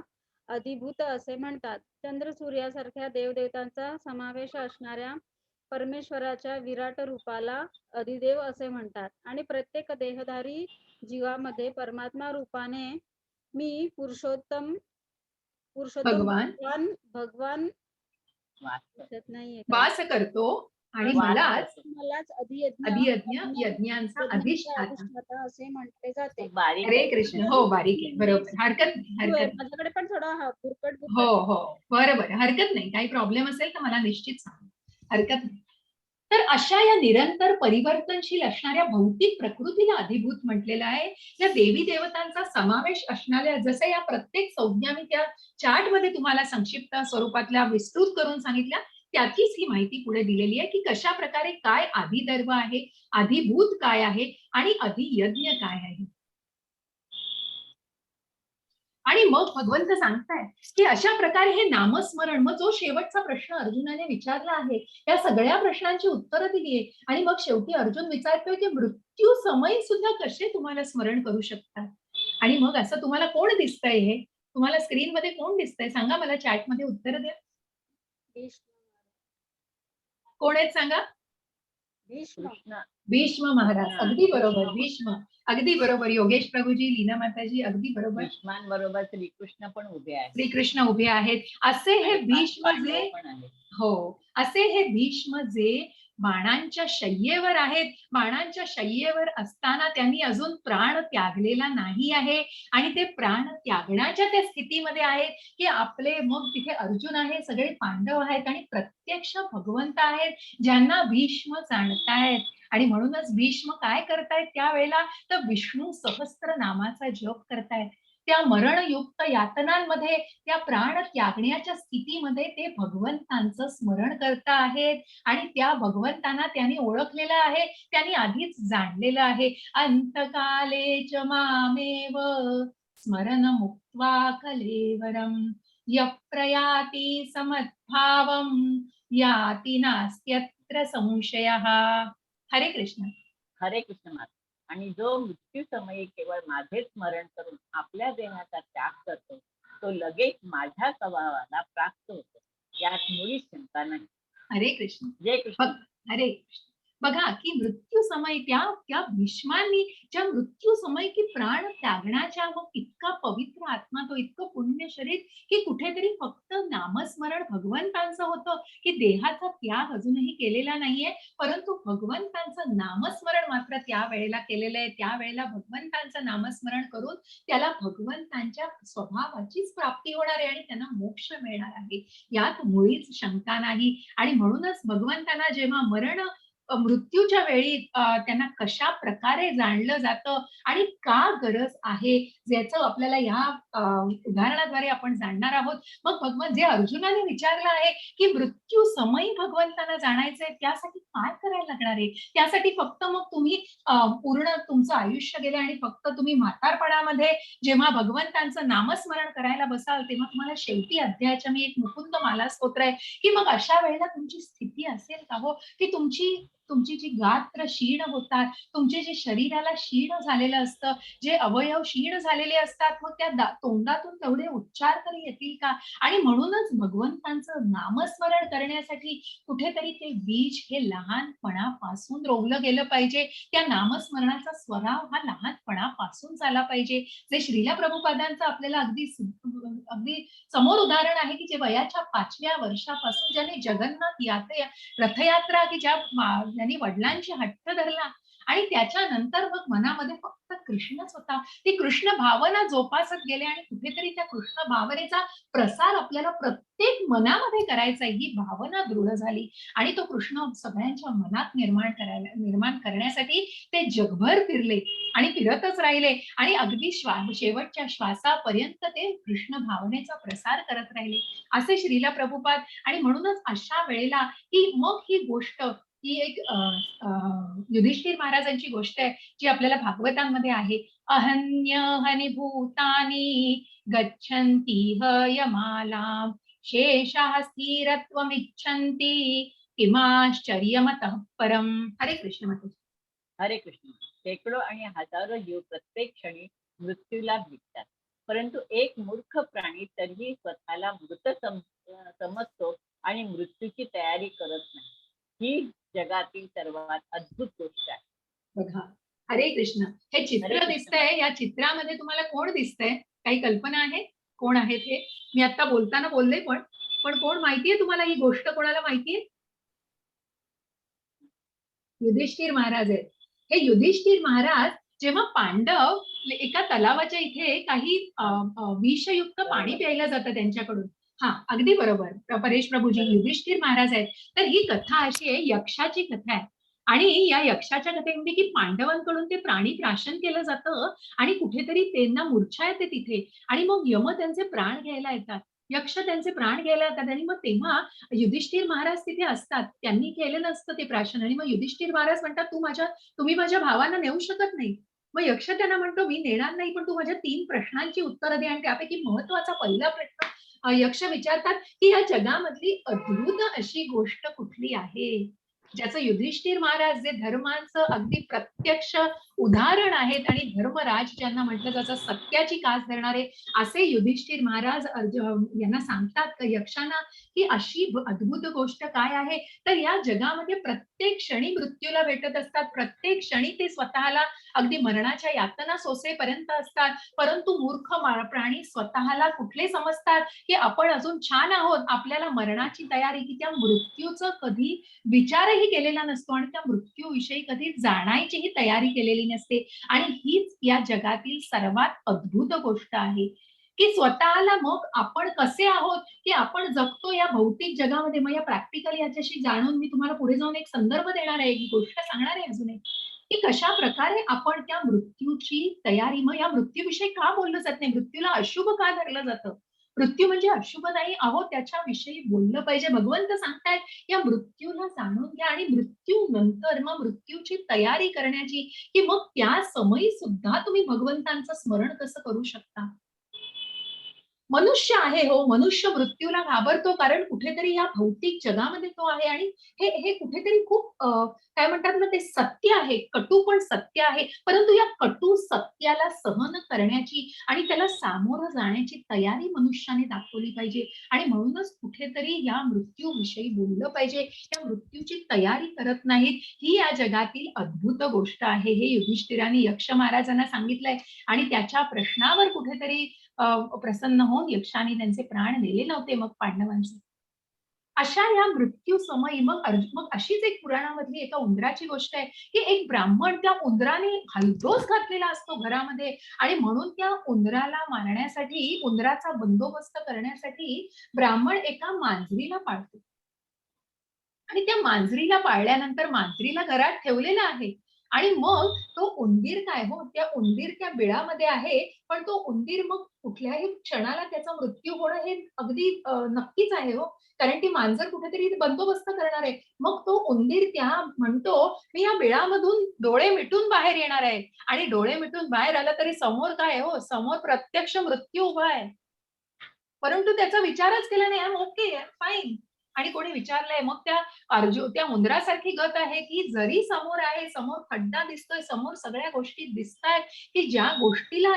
अधिभूत असे म्हणतात. चंद्र सूर्यासारख्या देवदेवतांचा समावेश असणाऱ्या परमेश्वराच्या विराट रूपाला अधिदेव असे म्हणतात. आणि प्रत्येक देहधारी जीवामध्ये परमात्मा रूपाने मी पुरुषोत्तम भगवान भगवान भगवान वाचतं. लक्षात नाहीये का? वास करतो आणि वास मलाच करतो. मलाच अधियज्ञ यज्ञांचा अधिष्ठाता. अधिष्ठाता असे म्हटले जाते. खूप बारीक हरे आहे. कृष्ण. हो, बारीक आहे. बरोबर. हरकत नाही, हरकत नाही. माझ्याकडे पण थोडा हा बुरकट हो हो, बरोबर, हरकत नाही. काही प्रॉब्लेम असेल तर मला निश्चित सांग, हरकत नाही. तर अशा या निरंतर परिवर्तनशील असणाऱ्या भौतिक प्रकृतीला अधिभूत म्हटलेलं आहे. या देवी देवतांचा समावेश असणाऱ्या, जसं या प्रत्येक संज्ञा मी त्या चार्ट मध्ये तुम्हाला संक्षिप्त स्वरूपातल्या विस्तृत करून सांगितल्या, त्याचीच ही माहिती पुढे दिलेली आहे की कशा प्रकारे काय आदिदैव आहे, अधिभूत काय आहे आणि अधियज्ञ काय आहे. आणि मग भगवंत सांगताय की अशा प्रकारे हे नामस्मरण, मग जो शेवटचा प्रश्न अर्जुनाने विचारला आहे त्या सगळ्या प्रश्नांची उत्तरं दिली आहे. आणि मग शेवटी अर्जुन विचारतोय की मृत्यू समय सुद्धा कसे तुम्हाला स्मरण करू शकतात. आणि मग असं तुम्हाला कोण दिसतंय, हे तुम्हाला स्क्रीन मध्ये कोण दिसतंय सांगा मला, चॅट मध्ये उत्तर द्या. कोण आहेत सांगा. कृष्ण. भीष्म महाराज, अगदी बरोबर. भीष्म, अगदी बरोबर. योगेश प्रभूजी, लीना माताजी, अगदी बरोबर. भीष्मांबरोबर श्रीकृष्ण पण उभे आहेत. श्रीकृष्ण उभे आहेत. असे हे भीष्म जे, पांडव पण आहेत. हो, असे हे भीष्म जे बाणांच्या शय्येवर आहेत. बाणांच्या शय्येवर असताना त्यांनी अजून प्राण त्यागलेला नाही आहे आणि ते प्राण त्यागण्याच्या त्या स्थितीमध्ये आहेत की आपले, मग तिथे अर्जुन आहे, सगळे पांडव आहेत आणि प्रत्यक्ष भगवंत आहेत ज्यांना भीष्म जाणतायत. आणि म्हणूनच भीष्म काय करतायत त्यावेळेला, तर विष्णू सहस्त्र नामाचा जप करतायत. त्या मरणयुक्त यातनांमध्ये, त्या प्राण त्यागण्याच्या स्थितीमध्ये ते भगवंतांचं स्मरण करत आहेत. आणि त्या भगवंतांना त्यांनी ओळखलेलं आहे, त्यांनी आधीच जाणलेलं आहे. अंतकाले च मामेव स्मरण मुक्त्वा कलेवरम यप्रयाति समद्भावम याति नास्त्यत्र संशयः. हरे कृष्ण. हरे कृष्ण माता. आणि जो मृत्यू समयी केवळ माझे स्मरण करून आपल्या देहाचा त्याग करतो तो लगेच माझ्या स्वभावाला प्राप्त होतो, यात मुळीच शंका नाही. हरे कृष्ण. जय कृष्ण. हरे कृष्ण. बघा की मृत्यू समय त्या भीष्मांनी ज्या मृत्यू समय की प्राण त्यागण्याच्या, मग इतका पवित्र आत्मा तो, इतकं पुण्य शरीर की कुठेतरी फक्त नामस्मरण भगवंतांचं होतं, की देहाचा त्याग अजूनही केलेला नाहीये, परंतु भगवंतांचं नामस्मरण मात्र त्या वेळेला केलेलं आहे. त्यावेळेला भगवंतांचं नामस्मरण करून त्याला भगवंतांच्या स्वभावाचीच प्राप्ती होणार आहे आणि त्यांना मोक्ष मिळणार आहे, यात मुळीच शंका नाही. आणि म्हणूनच भगवंतांना जेव्हा मृत्यूच्या वेळी त्यांना कशा प्रकारे जाणलं जातं आणि का गरज आहे, ज्याचं आपल्याला या उदाहरणाद्वारे आपण जाणणार आहोत. मग भगवान, जे अर्जुनाने विचारलं आहे की मृत्यू समयी भगवंतांना जाणायचंय, त्यासाठी काय करायला लागणार आहे, त्यासाठी फक्त मग तुम्ही पूर्ण तुमचं आयुष्य गेले आणि फक्त तुम्ही म्हातारपणामध्ये जेव्हा भगवंतांचं नामस्मरण करायला बसाल तेव्हा तुम्हाला शेवटी अध्यायाच्या मी एक मुकुंद माला स्तोत्र आहे की मग अशा वेळेला तुमची स्थिती असेल का हो, की तुमची जी गात्र क्षीण होतात, तुमचे जे शरीराला क्षीण झालेलं असतं, जे अवयव क्षीण झालेले असतात, मग त्या तोंडातून तेवढे उच्चार तरी येतील का. आणि म्हणूनच भगवंतांचं नामस्मरण करण्यासाठी कुठेतरी ते बीज हे लहानपणापासून रोवलं गेलं पाहिजे. त्या नामस्मरणाचा स्वराव हा लहानपणापासून झाला पाहिजे. जे श्रीला प्रभुपादांचं आपल्याला अगदी समोर उदाहरण आहे की जे वयाच्या 5व्या वर्षापासून ज्याने जगन्नाथ रथयात्रा, की ज्यांनी वडिलांची हट्ट धरला आणि त्याच्यानंतर मग मनामध्ये फक्त कृष्णच होता, ती कृष्ण भावना जोपासत गेले आणि कुठेतरी त्या कृष्ण भावनेचा प्रसार आपल्याला प्रत्येक मनामध्ये करायचा, ही भावना दृढ झाली आणि तो कृष्ण सगळ्यांच्या मनात निर्माण करण्यासाठी ते जगभर फिरले आणि फिरतच राहिले आणि अगदी शेवटच्या श्वासापर्यंत ते कृष्ण भावनेचा प्रसार करत राहिले, असे श्रीला प्रभुपाद. आणि म्हणूनच अशा वेळेला ही गोष्ट ही एक युधिष्ठिर महाराजांची गोष्ट आहे जी आपल्याला भागवतांमध्ये आहे. अहन्य हनी भूतानी गच्छन्ति हयमालां शेषाः स्थिरत्वमिच्छन्ति किमाश्चर्यमतः परम. हरे कृष्ण माताजी. हरे कृष्ण. शेकडो आणि हजारो जीव प्रत्येक क्षणी मृत्यूला भिडतात, परंतु एक मूर्ख प्राणी तरीही स्वतःला मृत समजतो आणि मृत्यूची तयारी करत नाही. ही जगातील सर्वात अद्भुत गोष्ट आहे. बघा. हरे कृष्ण. हे हरे चित्र कृष्ण. दिसतंय, या चित्रामध्ये तुम्हाला कोण दिसतंय? काही कल्पना आहे कोण आहे ते? मी आता बोलताना बोलले पण कोण माहितीये तुम्हाला? ही गोष्ट कोणाला माहितीये? युधिष्ठिर महाराज आहेत. हे युधिष्ठिर महाराज जेव्हा पांडव एका तलावाच्या इथे काही विषयुक्त पाणी प्यायला जातं त्यांच्याकडून. हा, अगदी बरोबर परेश प्रभूजी, युधिष्ठिर महाराज आहेत. तर ही कथा अशी आहे, यक्षाची कथा आहे. आणि या यक्षाच्या कथेमध्ये की पांडवांकडून ते प्राणी प्राशन केलं जातं आणि कुठेतरी त्यांना मूर्छा येते तिथे आणि मग यम त्यांचे प्राण घ्यायला येतात. यक्ष त्यांचे प्राण घ्यायला येतात आणि मग तेव्हा युधिष्ठिर महाराज तिथे असतात. त्यांनी केलं नसतं ते प्राशन आणि मग युधिष्ठिर महाराज म्हणतात, तुम्ही माझ्या भावांना नेऊ शकत नाही. मग यक्ष त्यांना म्हणतो, मी नेणार नाही, पण तू माझ्या 3 प्रश्नांची उत्तरं दे. आणि त्यापैकी महत्वाचा पहिला प्रश्न यक्ष विचारतात की या जगामधली अद्भुत अशी गोष्ट कुठली आहे, ज्याचं युधिष्ठिर महाराज जे धर्मांचं अगदी प्रत्यक्ष उदाहरण आहेत आणि धर्मराज ज्यांना म्हटलं जातं, सत्याची कास धरणारे असे युधिष्ठिर महाराज यांना सांगतात यक्षांना की अशी अद्भुत गोष्ट काय आहे. तर या जगामध्ये प्रत्येक क्षणी मृत्यूला भेटत असतात, प्रत्येक क्षणी ते स्वतःला अगदी मरणाच्या यातना सोसेपर्यंत असतात. परंतु मूर्ख प्राणी स्वतःला कुठले समजतात की आपण अजून छान आहोत, आपल्याला मरणाची तयारी की त्या मृत्यूचं कधी विचारही केलेला नसतो आणि त्या मृत्यूविषयी कधी जाण्याचीही तयारी केलेली नसते. आणि हीच या जगातील सर्वात अद्भुत गोष्ट आहे की स्वतःला मग आपण कसे आहोत की आपण जगतो या भौतिक जगामध्ये. मग या प्रॅक्टिकल याच्याशी जाणून मी तुम्हाला पुढे जाऊन एक संदर्भ देणार आहे, एक गोष्ट सांगणार आहे अजून एक, की कशा प्रकारे आपण त्या मृत्यूची तयारी, मग या मृत्यूविषयी का बोललं जात नाही, मृत्यूला अशुभ का धरलं जातं, मृत्यू म्हणजे अशुभ नाही आहोत त्याच्याविषयी बोललं पाहिजे. भगवंत सांगतायत या मृत्यूला जाणून घ्या आणि मृत्यू नंतर मग मृत्यूची तयारी करण्याची, की मग त्या समयी सुद्धा तुम्ही भगवंतांचं स्मरण कसं करू शकता. मनुष्य आहे हो, मनुष्य मृत्यूला घाबरतो कारण कुठेतरी या भौतिक जगामध्ये तो आहे आणि हे कुठेतरी खूप काय म्हणतात ना, ते सत्य आहे, कटू पण सत्य आहे. परंतु या कटू सत्याला सहन करण्याची आणि त्याला सामोरं जाण्याची तयारी मनुष्याने दाखवली पाहिजे आणि म्हणूनच कुठेतरी या मृत्यूविषयी बोललं पाहिजे. या मृत्यूची तयारी करत नाहीत, ही या जगातील अद्भुत गोष्ट आहे. हे युधिष्ठिराने यक्ष महाराजांना सांगितलंय आणि त्याच्या प्रश्नावर कुठेतरी प्रसन्न होऊन यक्षाने त्यांचे प्राण दिले नव्हते मग पांडवांचे. अशा या मृत्यू समयी मग अशीच एक पुराणामधली एका उंदराची गोष्ट आहे की एक ब्राह्मण त्या उंदराने हलदोस घातलेला असतो घरामध्ये आणि म्हणून त्या उंदराला मारण्यासाठी, उंदराचा बंदोबस्त करण्यासाठी ब्राह्मण एका मांजरीला पाळतो आणि त्या मांजरीला पाळल्यानंतर मांजरीला घरात ठेवलेलं आहे आणि मग तो उंदीर काय हो, त्या बिळामध्ये आहे, पण तो उंदीर मग कुठल्याही क्षणाला त्याचा मृत्यू होणं हे अगदी नक्कीच आहे हो, कारण ती मांजर कुठेतरी बंदोबस्त करणार आहे. मग तो उंदीर त्या म्हणतो, मी या बिळामधून डोळे मिटून बाहेर येणार आहे आणि डोळे मिटून बाहेर आला तरी समोर काय हो, समोर प्रत्यक्ष मृत्यू उभा आहे. परंतु त्याचा विचारच केला नाही. Okay, fine. आणि कोणी विचारलंय मग त्या उंदरासारखी गत आहे की जरी समोर आहे, समोर खड्डा दिसतोय, समोर सगळ्या गोष्टी दिसतायत की ज्या गोष्टीला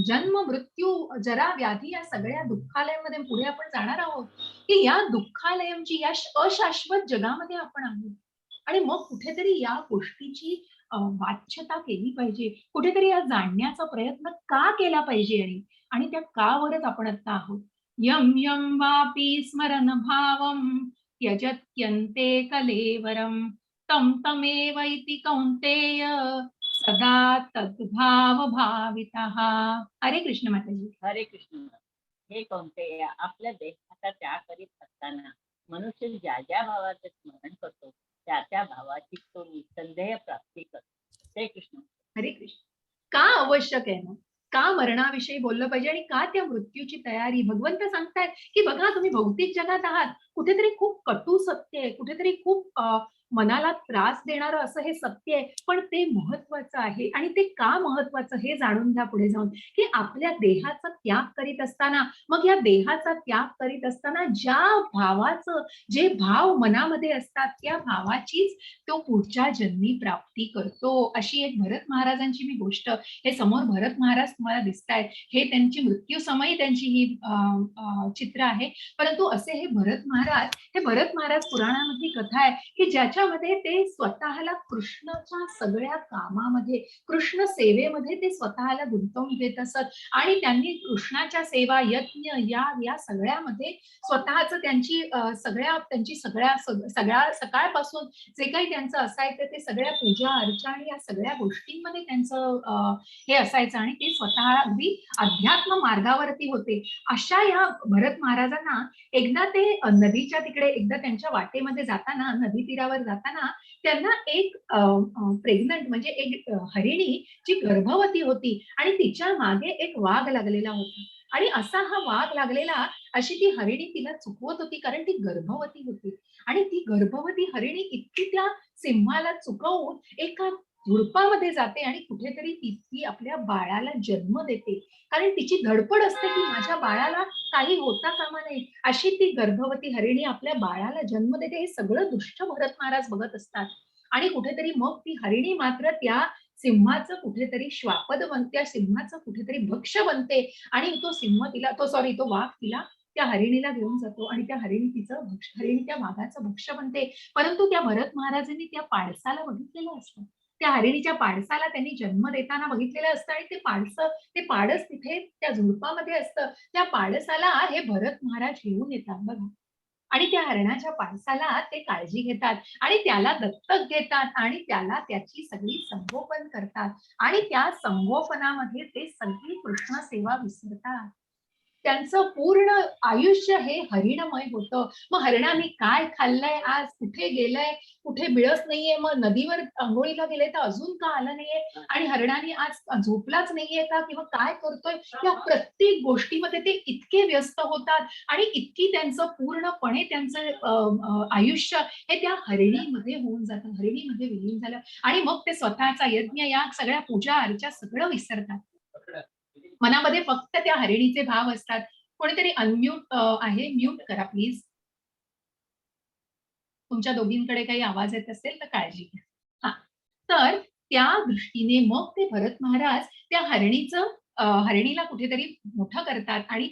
जन्म, मृत्यू, जरा, व्याधी या सगळ्या दुःखालयामध्ये पुढे आपण जाणार आहोत की या दुःखालयाची, या अशाश्वत जगामध्ये आपण आहोत. आणि मग कुठेतरी या गोष्टीची वाच्यता केली पाहिजे, कुठेतरी या जाणण्याचा प्रयत्न का केला पाहिजे आणि त्या कावरच आपण आता आहोत. यं यं वापि स्मरन् भावं त्यजत्यन्ते कलेवरं तं तमेवैति कौन्तेय सदा तद्भाव भावितः. हरे कृष्ण माताजी. हरे कृष्ण. हे कोणते आपल्या देहाचा त्याग करीत असताना मनुष्य ज्या ज्या भावाचे स्मरण करतो त्या त्या भावाची तो निसंदेह प्राप्ती करतो. हे कृष्ण. हरे कृष्ण. का आवश्यक आहे ना, का मरणाविषयी बोललं पाहिजे आणि का त्या मृत्यूची तयारी. भगवंत सांगतायत की बघा तुम्ही भौतिक जगात आहात कुठेतरी खूप कटू सत्य आहे, कुठेतरी खूप मनाला त्रास देणारं असं हे सत्य आहे, पण ते महत्वाचं आहे. आणि ते का महत्वाचं हे जाणून घ्या पुढे जाऊन, की आपल्या देहाचा त्याग करीत असताना, मग या देहाचा त्याग करीत असताना ज्या भावाचं, जे भाव मनामध्ये असतात, त्या भावाचीच तो पुढच्या जन्मी प्राप्ती करतो. अशी एक भरत महाराजांची मी गोष्ट, हे समोर भरत महाराज तुम्हाला दिसतायत, हे त्यांची मृत्यू समयी त्यांची ही चित्र आहे. परंतु असे हे भरत महाराज पुराणामधली कथा आहे, की ज्याच्यामध्ये ते स्वतःला कृष्णाच्या सगळ्या कामामध्ये, कृष्ण सेवेमध्ये ते स्वतःला गुंतवून घेत असत. आणि त्यांनी कृष्णाच्या सेवा, यज्ञ या सगळ्यामध्ये स्वतःच त्यांची सगळ्या सकाळपासून जे काही त्यांचं असायचं ते सगळ्या पूजा अर्चा आणि या सगळ्या गोष्टींमध्ये त्यांचं हे असायचं. आणि ते स्वतः अगदी अध्यात्म मार्गावरती होते. अशा या भरत महाराजांना एकदा ते नदीच्या तिकडे, एकदा त्यांच्या वाटेमध्ये जाताना, नदी तीरावर जाताना त्यांना एक प्रेग्नंट म्हणजे एक हरिणी जी गर्भवती होती आणि तिच्या मागे एक वाघ लागलेला होता. आणि असा हा वाघ लागलेला, अशी ती हरिणी तिला चुकवत होती, कारण ती गर्भवती होती. आणि ती गर्भवती हरिणी इतकी त्या सिंहाला चुकवून एका झुडपामध्ये जाते आणि कुठेतरी ती आपल्या बाळाला जन्म देते. कारण तिची धडपड असते की माझ्या बाळाला काही होता कामा नये. अशी ती गर्भवती हरिणी आपल्या बाळाला जन्म देते. हे सगळं दुष्ट भरत महाराज बघत असतात. आणि कुठेतरी मग ती हरिणी मात्र त्या सिंहाचं कुठेतरी श्वापद बनते, त्या सिंहाचं कुठेतरी भक्ष बनते. आणि तो वाघ तिला त्या हरिणीला घेऊन जातो आणि त्या हरिणी त्या वाघाचं भक्ष बनते. परंतु त्या भरत महाराजांनी त्या पाडसाला बघितलेलं असतं, त्या हरिणीच्या पाडसाला त्यांनी जन्म देताना बघितलेलं असतं. आणि ते पाडस तिथे त्या झुडपामध्ये असतं. त्या पाडसाला हे भरत महाराज घेऊन येतात बघा. आणि त्या हरणाच्या पाडसाला ते काळजी घेतात आणि त्याला दत्तक घेतात आणि त्याला त्याची सगळी संगोपन करतात. आणि त्या संगोपनामध्ये ते सगळी कृष्ण सेवा विसरतात. त्यांचं पूर्ण आयुष्य हे हरिणमय होतं. मग हरणाने काय खाल्लंय, आज कुठे गेलंय, कुठे मिळत नाहीये, मग नदीवर अंघोळीला गेले तर अजून का आलं नाहीये, आणि हरणाने आज झोपलाच नाहीये का, किंवा काय करतोय, या प्रत्येक गोष्टीमध्ये ते इतके व्यस्त होतात. आणि इतकी त्यांचं पूर्णपणे त्यांचं आयुष्य हे त्या हरिणीमध्ये होऊन जातं, हरिणीमध्ये विलीन झालं. आणि मग ते स्वतःचा यज्ञ, या सगळ्या पूजा अर्चा सगळं विसरतात. मनामध्ये फक्त त्या हरिणीचे भाव असतात. कोणीतरी अनम्यूट आहे, म्यूट करा प्लीज. तुमच्या दोघींकडे काही आवाज येत असेल तर काळजी घ्या. हा, तर त्या दृष्टीने मग ते भरत महाराज त्या हरिणीला कुठेतरी मोठं करतात आणि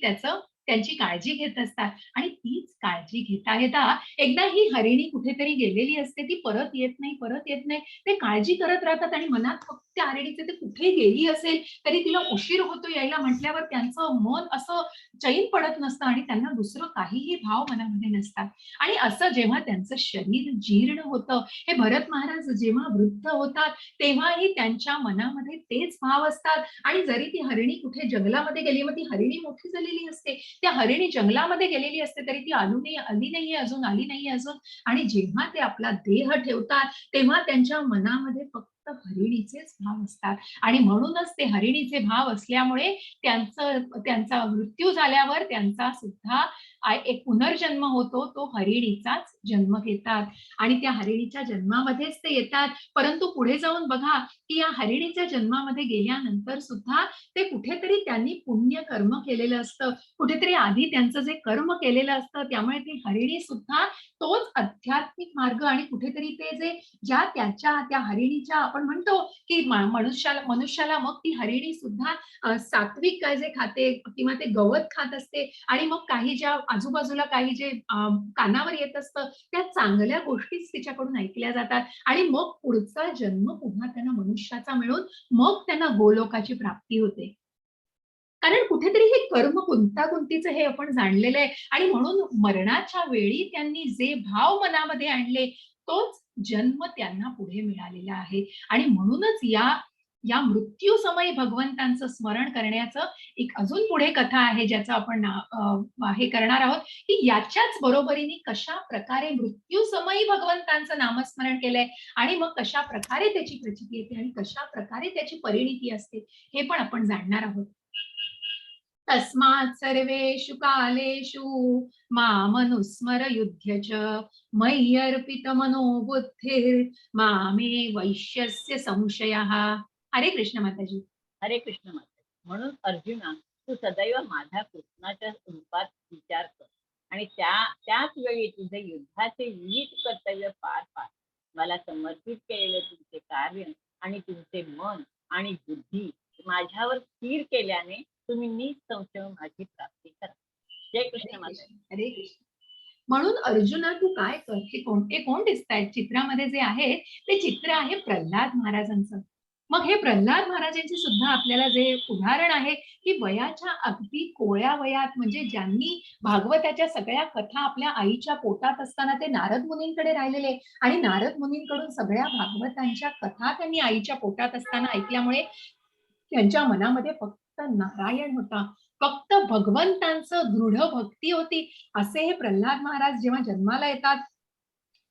त्यांची काळजी घेत असतात. आणि तीच काळजी घेता घेता एकदा ही हरिणी कुठेतरी गेलेली असते, ती परत येत नाही. ते काळजी करत राहतात आणि मनात फक्त त्या हरिणीचे, ते कुठे गेली असेल, तरी तिला उशीर होतो यायला म्हटल्यावर त्यांचं मन असं चैन पडत नसतं आणि त्यांना दुसरं काहीही भाव मनामध्ये नसतात. आणि असं जेव्हा त्यांचं शरीर जीर्ण होतं, हे भरत महाराज जेव्हा वृद्ध होतात, तेव्हाही त्यांच्या मनामध्ये तेच भाव असतात. आणि जरी ती हरिणी कुठे जंगलामध्ये गेली, मग ती हरिणी मोठी झालेली असते, त्या हरिणी जंगलामध्ये गेलेली असते, तरी ती आली नाहीये अजून. आणि जेव्हा ते आपला देह ठेवतात, तेव्हा त्यांच्या मनामध्ये फक्त हरिणीचेच भाव असतात. आणि म्हणूनच ते हरिणीचे भाव असल्यामुळे त्यांचा मृत्यू झाल्यावर त्यांचा सुद्धा एक पुनर्जन्म होतो, तो हरिणीचाच जन्म घेतात. आणि त्या हरिणीच्या जन्मामध्येच ते येतात. परंतु पुढे जाऊन बघा, की या हरिणीच्या जन्मामध्ये गेल्यानंतर सुद्धा ते कुठेतरी त्यांनी पुण्य कर्म केलेलं असतं, कुठेतरी आधी त्यांचं जे कर्म केलेलं असतं, त्यामुळे ती हरिणी सुद्धा तोच आध्यात्मिक मार्ग, आणि कुठेतरी ते त्या हरिणीच्या, आपण म्हणतो की मनुष्याला मग ती हरिणी सुद्धा सात्विक काय जे खाते, किंवा ते गवत खात असते. आणि मग काही ज्या आजूबाजूला काही जे कानावर येत असतं, त्या चांगल्या गोष्टीच तिच्याकडून ऐकल्या जातात. आणि मग पुढचा जन्म पुन्हा त्यांना मनुष्याचा मिळून मग त्यांना गोलोकाची प्राप्ती होते. कारण कुठेतरी हे कर्म गुंतागुंतीचं हे आपण जाणलेलं आहे. आणि म्हणून मरणाच्या वेळी त्यांनी जे भाव मनामध्ये आणले, तोच जन्म त्यांना पुढे मिळालेला आहे. आणि म्हणूनच या मृत्यू समयी भगवंतांचं स्मरण करण्याचं एक अजून पुढे कथा आहे, ज्याचं आपण हे करणार आहोत, की याच्याच बरोबरीने कशा प्रकारे मृत्यू समयी भगवंतांचं नामस्मरण केलंय, आणि मग कशा प्रकारे त्याची प्रचिती येते आणि कशा प्रकारे त्याची परिणिती असते, हे पण आपण जाणणार आहोत. तस्मात् सर्वेषु कालेषु मामनुस्मर युध्य च मय्यर्पितमनो बुद्धिर् मामे वैश्यस्य संशयः. हरे कृष्ण माताजी. हरे कृष्ण माता. म्हणून अर्जुना, तू सदैव माझा कृष्णाच्या रूपात विचार कर आणि त्याच वेळी तुझे युद्धाचे विविध कर्तव्य पार पाड. मला समर्पित केलेले तुमचे कार्य आणि तुमचे मन आणि बुद्धी माझ्यावर स्थिर केल्याने तुम्ही निसंशय माझी प्राप्ती करा. जय कृष्ण माता. हरे कृष्ण. म्हणून अर्जुना तू काय कर. हे कोण दिसतायत चित्रामध्ये जे आहे ते चित्र आहे प्रल्हाद महाराजांचं. मग हे प्रल्हाद महाराजांची सुद्धा आपल्याला जे उदाहरण आहे की वयाच्या अगदी कोळ्या वयात, म्हणजे ज्यांनी भागवताच्या सगळ्या कथा आपल्या आईच्या पोटात असताना ते नारद मुनींकडे राहिलेले आणि नारद मुनींकडून सगळ्या भागवतांच्या कथा त्यांनी आईच्या पोटात असताना ऐकल्यामुळे त्यांच्या मनामध्ये फक्त नारायण होता, फक्त भगवंतांचं दृढ भक्ती होती. असे हे प्रल्हाद महाराज जेव्हा जन्माला येतात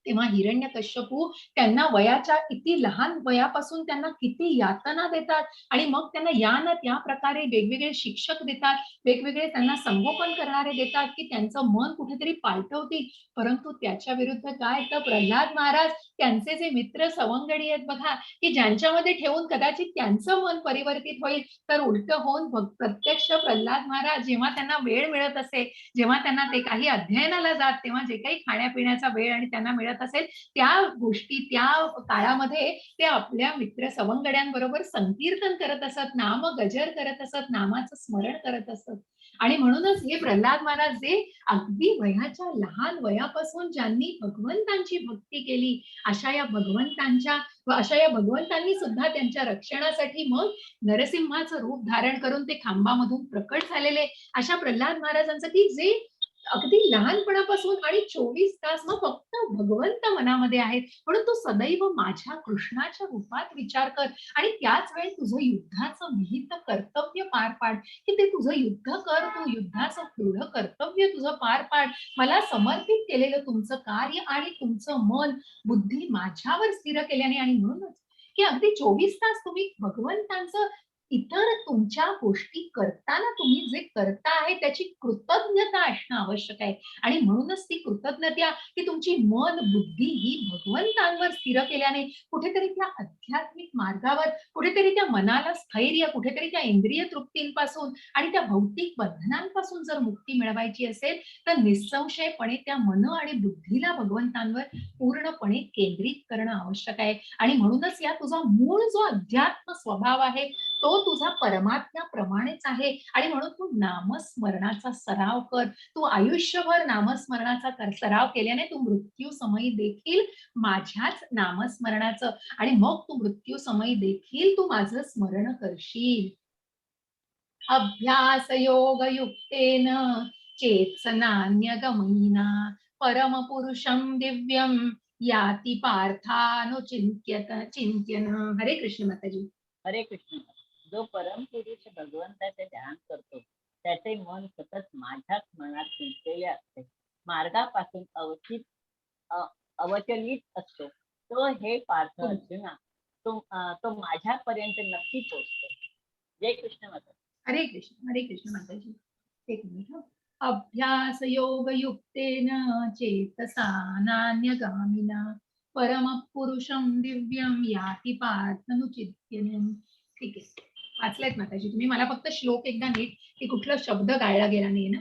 तेव्हा हिरण्यकश्यपू त्यांना वयाच्या किती लहान वयापासून त्यांना किती यातना देतात आणि मग त्यांना या ना त्या प्रकारे वेगवेगळे शिक्षक देतात, वेगवेगळे त्यांना संगोपन करणारे देतात की त्यांचं मन कुठेतरी पालटवतील. परंतु त्याच्या विरुद्ध काय तर प्रल्हाद महाराज त्यांचे जे मित्र सवंगडी आहेत बघा, की ज्यांच्यामध्ये ठेवून कदाचित त्यांचं मन परिवर्तित होईल, तर उलट होऊन प्रत्यक्ष प्रल्हाद महाराज जेव्हा त्यांना वेळ मिळत असे, जेव्हा त्यांना ते काही अध्ययनाला जात तेव्हा जे काही खाण्यापिण्याचा वेळ आणि त्यांना मिळत असेल त्या गोष्टी त्या काळामध्ये ते आपल्या मित्र सवंगड्यांबरोबर संकीर्तन करत असत, नाम गजर करत असत, नामाचं स्मरण करत असत. आणि म्हणूनच हे प्रल्हाद महाराज जे अगदी वयाच्या लहान वयापासून ज्यांनी भगवंतांची भक्ती केली, अशा या भगवंतांनी सुद्धा त्यांच्या रक्षणासाठी मग नरसिंहाचं रूप धारण करून ते खांबामधून प्रकट झालेले अशा प्रल्हाद महाराजांचं की जे अगदी लहानपणापासून आणि 24 तास मग फक्त भगवंत मनामध्ये आहेत. म्हणून तू सदैव माझ्या कृष्णाच्या रूपात विचार कर आणि त्याच वेळी तुझं युद्धाचं विहित कर्तव्य पार पाड, की ते तुझं युद्ध कर, तू युद्धाचं दृढ कर्तव्य तुझं पार पाड. मला समर्पित केलेलं तुमचं कार्य आणि तुमचं मन बुद्धी माझ्यावर स्थिर केल्याने आणि म्हणूनच की अगदी 24 तास तुम्ही भगवंतांचं इतर तुमच्या गोष्टी करताना तुम्ही जे करता आहे त्याची कृतज्ञता असणं आवश्यक आहे. आणि म्हणूनच ती कृतज्ञता की तुमची मन बुद्धी ही भगवंतांवर स्थिर केल्याने कुठेतरी त्या आध्यात्मिक मार्गावर, कुठेतरी त्या मनाला स्थैर्य, कुठेतरी त्या इंद्रिय तृप्तींपासून आणि त्या भौतिक बंधनांपासून जर मुक्ती मिळवायची असेल तर निसंशयपणे त्या मन आणि बुद्धीला भगवंतांवर पूर्णपणे केंद्रित करणं आवश्यक आहे. आणि म्हणूनच या तुझा मूळ जो अध्यात्म स्वभाव आहे तो तुझा परमात्म्याप्रमाणेच आहे. आणि म्हणून तू नामस्मरणाचा सराव कर. तू आयुष्यभर नामस्मरणाचा सराव केल्याने तू मृत्यू समयी देखील माझ्याच नामस्मरणाचं आणि मग तू मृत्यू समयी देखील तू माझं स्मरण करशील. अभ्यास योग युक्तेन चेत्सनान्यगमयिना परम पुरुषम दिव्यम याति चिंत्यन. हरे कृष्ण माताजी. हरे कृष्ण. जो परमपुरुष भगवंताचे ध्यान करतो त्याचे मन सतत माझ्याच मनात गुंतलेले असते, मार्गापासून अवचलित असतो. तो हे पार्थ अर्जुना, तो माझ्यापर्यंत नक्की पोहोचतो. जय कृष्ण माता. हरे कृष्ण माताजी. एक मिनिट. अभ्यास योग युक्तेन चेतसा नान्यगामिना परम पुरुषम दिव्यम याति पार्थनुचित्यनं. ठीक आहे, वाचलायत माताजी तुम्ही. मला फक्त श्लोक एकदा नीट की कुठला शब्द गाळला गेला नाही ना.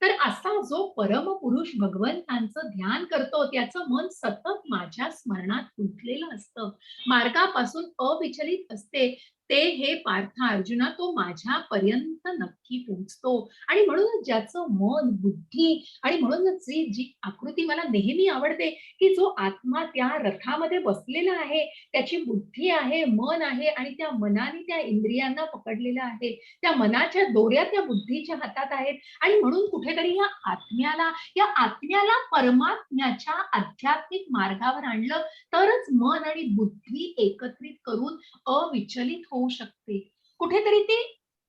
तर असा जो परम पुरुष भगवंतांचं ध्यान करतो त्याचं मन सतत माझ्या स्मरणात गुंतलेलं असतं, मार्गापासून अविचलित असते. ते हे पार्थ अर्जुना तो माझ्यापर्यंत नक्की पोहोचतो. आणि म्हणूनच ज्याचं मन बुद्धी आणि म्हणूनच जी आकृती मला नेहमी आवडते की जो आत्मा त्या रथामध्ये बसलेला आहे, त्याची बुद्धी आहे, मन आहे आणि त्या मनाने त्या इंद्रियांना पकडलेलं आहे, त्या मनाच्या दोऱ्या त्या बुद्धीच्या हातात आहेत. आणि म्हणून कुठेतरी या आत्म्याला परमात्म्याच्या आध्यात्मिक मार्गावर आणलं तरच मन आणि बुद्धी एकत्रित करून अविचलित होऊ शकते. कुठेतरी ते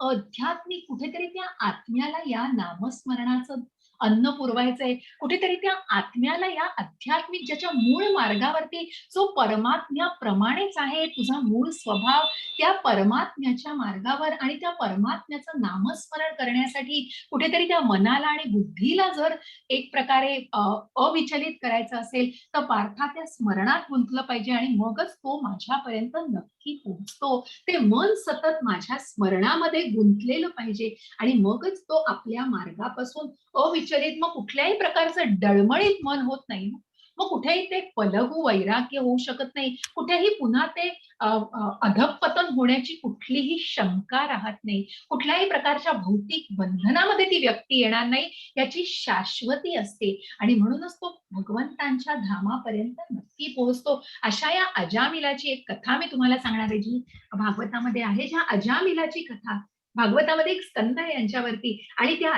आध्यात्मिक, कुठेतरी त्या आत्म्याला या नामस्मरणाचं अन्न पुरवायचंय, कुठेतरी त्या आत्म्याला या आध्यात्मिक ज्याच्या मूळ मार्गावरती जो परमात्म्याप्रमाणेच आहे तुझा मूळ स्वभाव, त्या परमात्म्याच्या मार्गावर आणि त्या परमात्म्याचं नामस्मरण करण्यासाठी कुठेतरी त्या मनाला आणि बुद्धीला जर एक प्रकारे अविचलित करायचं असेल तर पार्था त्या स्मरणात गुंतलं पाहिजे आणि मगच तो माझ्यापर्यंत नक्की पोहोचतो. ते मन सतत माझ्या स्मरणामध्ये गुंतलेलं पाहिजे आणि मगच तो आपल्या मार्गापासून अविचलित, मग कुठल्याही प्रकारचं डळमळीत मन होत नाही. मग कुठेही ते पलगू वैराग्य होऊ शकत नाही, कुठेही पुन्हा ते अधःपतन होण्याची कुठलीही शंका राहत नाही, कुठल्याही प्रकारच्या भौतिक बंधनामध्ये ती व्यक्ती येणार नाही, याची शाश्वती असते आणि म्हणूनच तो भगवंतांच्या धामापर्यंत नक्की पोहोचतो. अशा या अजामिलाची एक कथा मी तुम्हाला सांगणार आहे, जी भागवतामध्ये आहे. ज्या अजामिलाची कथा भागवतामध्ये एक स्कंद आहे यांच्यावरती आणि त्या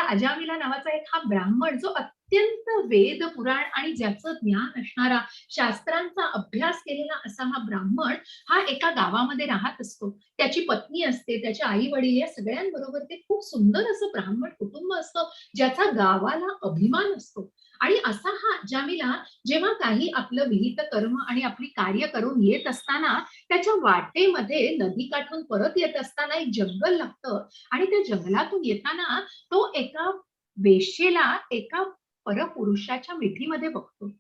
अजामिला नावाचा एक हा ब्राह्मण जो अत्यंत वेद पुराण आणि ज्याचं ज्ञान असणारा, शास्त्रांचा अभ्यास केलेला असा हा ब्राह्मण हा एका गावामध्ये राहत असतो. त्याची पत्नी असते, त्याचे आई वडील या सगळ्यांबरोबर ते खूप सुंदर असं ब्राह्मण कुटुंब असतं, ज्याचा गावाला अभिमान असतो. आणि असा हा अजामिला जेव्हा काही आपलं विहित कर्म आणि आपली कार्य करून येत असताना त्याच्या वाटेमध्ये नदी काठून परत येत असताना एक जंगल लागतं आणि त्या जंगलातून येताना तो एका वेश्येला एका परपुरुषाच्या मिठीमध्ये बघतो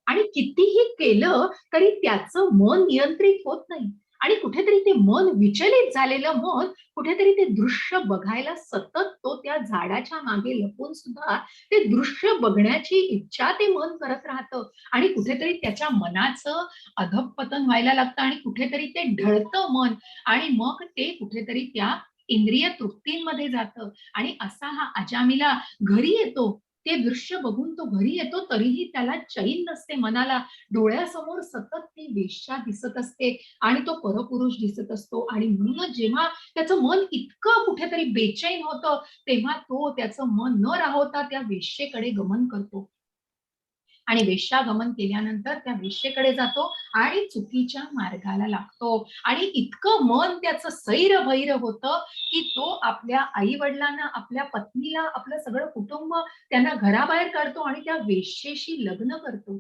आणि कितीही केलं तरी त्याचं मन नियंत्रित होत नाही आणि कुठेतरी ते मन विचलित झालेलं मन कुठेतरी ते दृश्य बघायला सतत तो त्या झाडाच्या मागे लपून सुद्धा ते दृश्य बघण्याची इच्छा ते मन करत राहतं आणि कुठेतरी त्याच्या मनाचं अधःपतन व्हायला लागतं आणि कुठेतरी ते ढळतं मन आणि मग ते कुठेतरी त्या इंद्रिय तृप्तींमध्ये जातं आणि असा हा अजामिला घरी येतो. ते दृश्य बघून तो घरी येतो तरीही त्याला चैन नसते मनाला. डोळ्यासमोर सतत ती वेश्या दिसत असते आणि तो परपुरुष दिसत असतो आणि म्हणूनच जेव्हा त्याचं मन इतकं कुठेतरी बेचैन होतं तेव्हा तो त्याचं मन न राहता त्या वेश्येकडे गमन करतो आणि वेश्यागमन केल्यानंतर त्या वेश्येकडे जातो आणि चुकीच्या मार्गाला लागतो आणि इतकं मन त्याचं सैरभैर होतं की तो आपल्या आई वडिलांना, आपल्या पत्नीला, आपलं सगळं कुटुंब त्यांना घराबाहेर काढतो आणि त्या वेश्येशी लग्न करतो.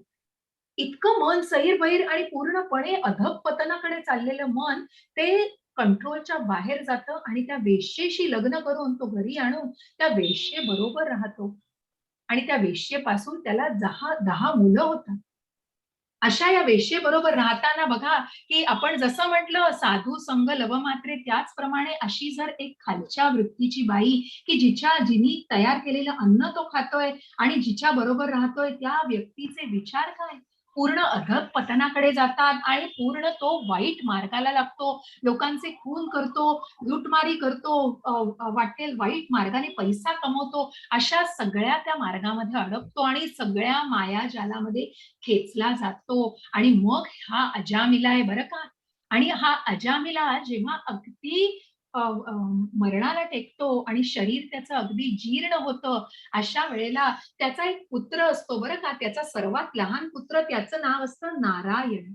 इतकं मन सैरभैर आणि पूर्णपणे अधःपतनाकडे चाललेलं मन ते कंट्रोलच्या बाहेर जातं आणि त्या वेश्येशी लग्न करून तो घरी आणून त्या वेश्येबरोबर राहतो आणि त्या वेश्येपासून त्याला 10 मुलं होतात. अशा या वेश्येबरोबर राहताना बघा, की आपण जसं म्हटलं साधू संग लवमात्रे त्याचप्रमाणे अशी जर एक खालच्या वृत्तीची बाई, की जिनी तयार केलेलं अन्न तो खातोय आणि जिच्या बरोबर राहतोय त्या व्यक्तीचे विचार काय? पूर्ण अधःपतनाकडे जातात आणि पूर्ण तो वाईट मार्गाला लागतो. लोकांचे खून करतो, लुटमारी करतो, वाटेल वाईट मार्गाने पैसा कमवतो. अशा सगळ्या त्या मार्गामध्ये अडकतो आणि सगळ्या मायाजालामध्ये खेचला जातो आणि मग हा अजामिला आहे बरं का. आणि हा अजामिला जेव्हा अगदी मरणाला टेकतो आणि शरीर त्याचं अगदी जीर्ण होतं, अशा वेळेला त्याचा एक पुत्र असतो बरं का. त्याचा सर्वात लहान पुत्र त्याचं नाव असतं नारायण.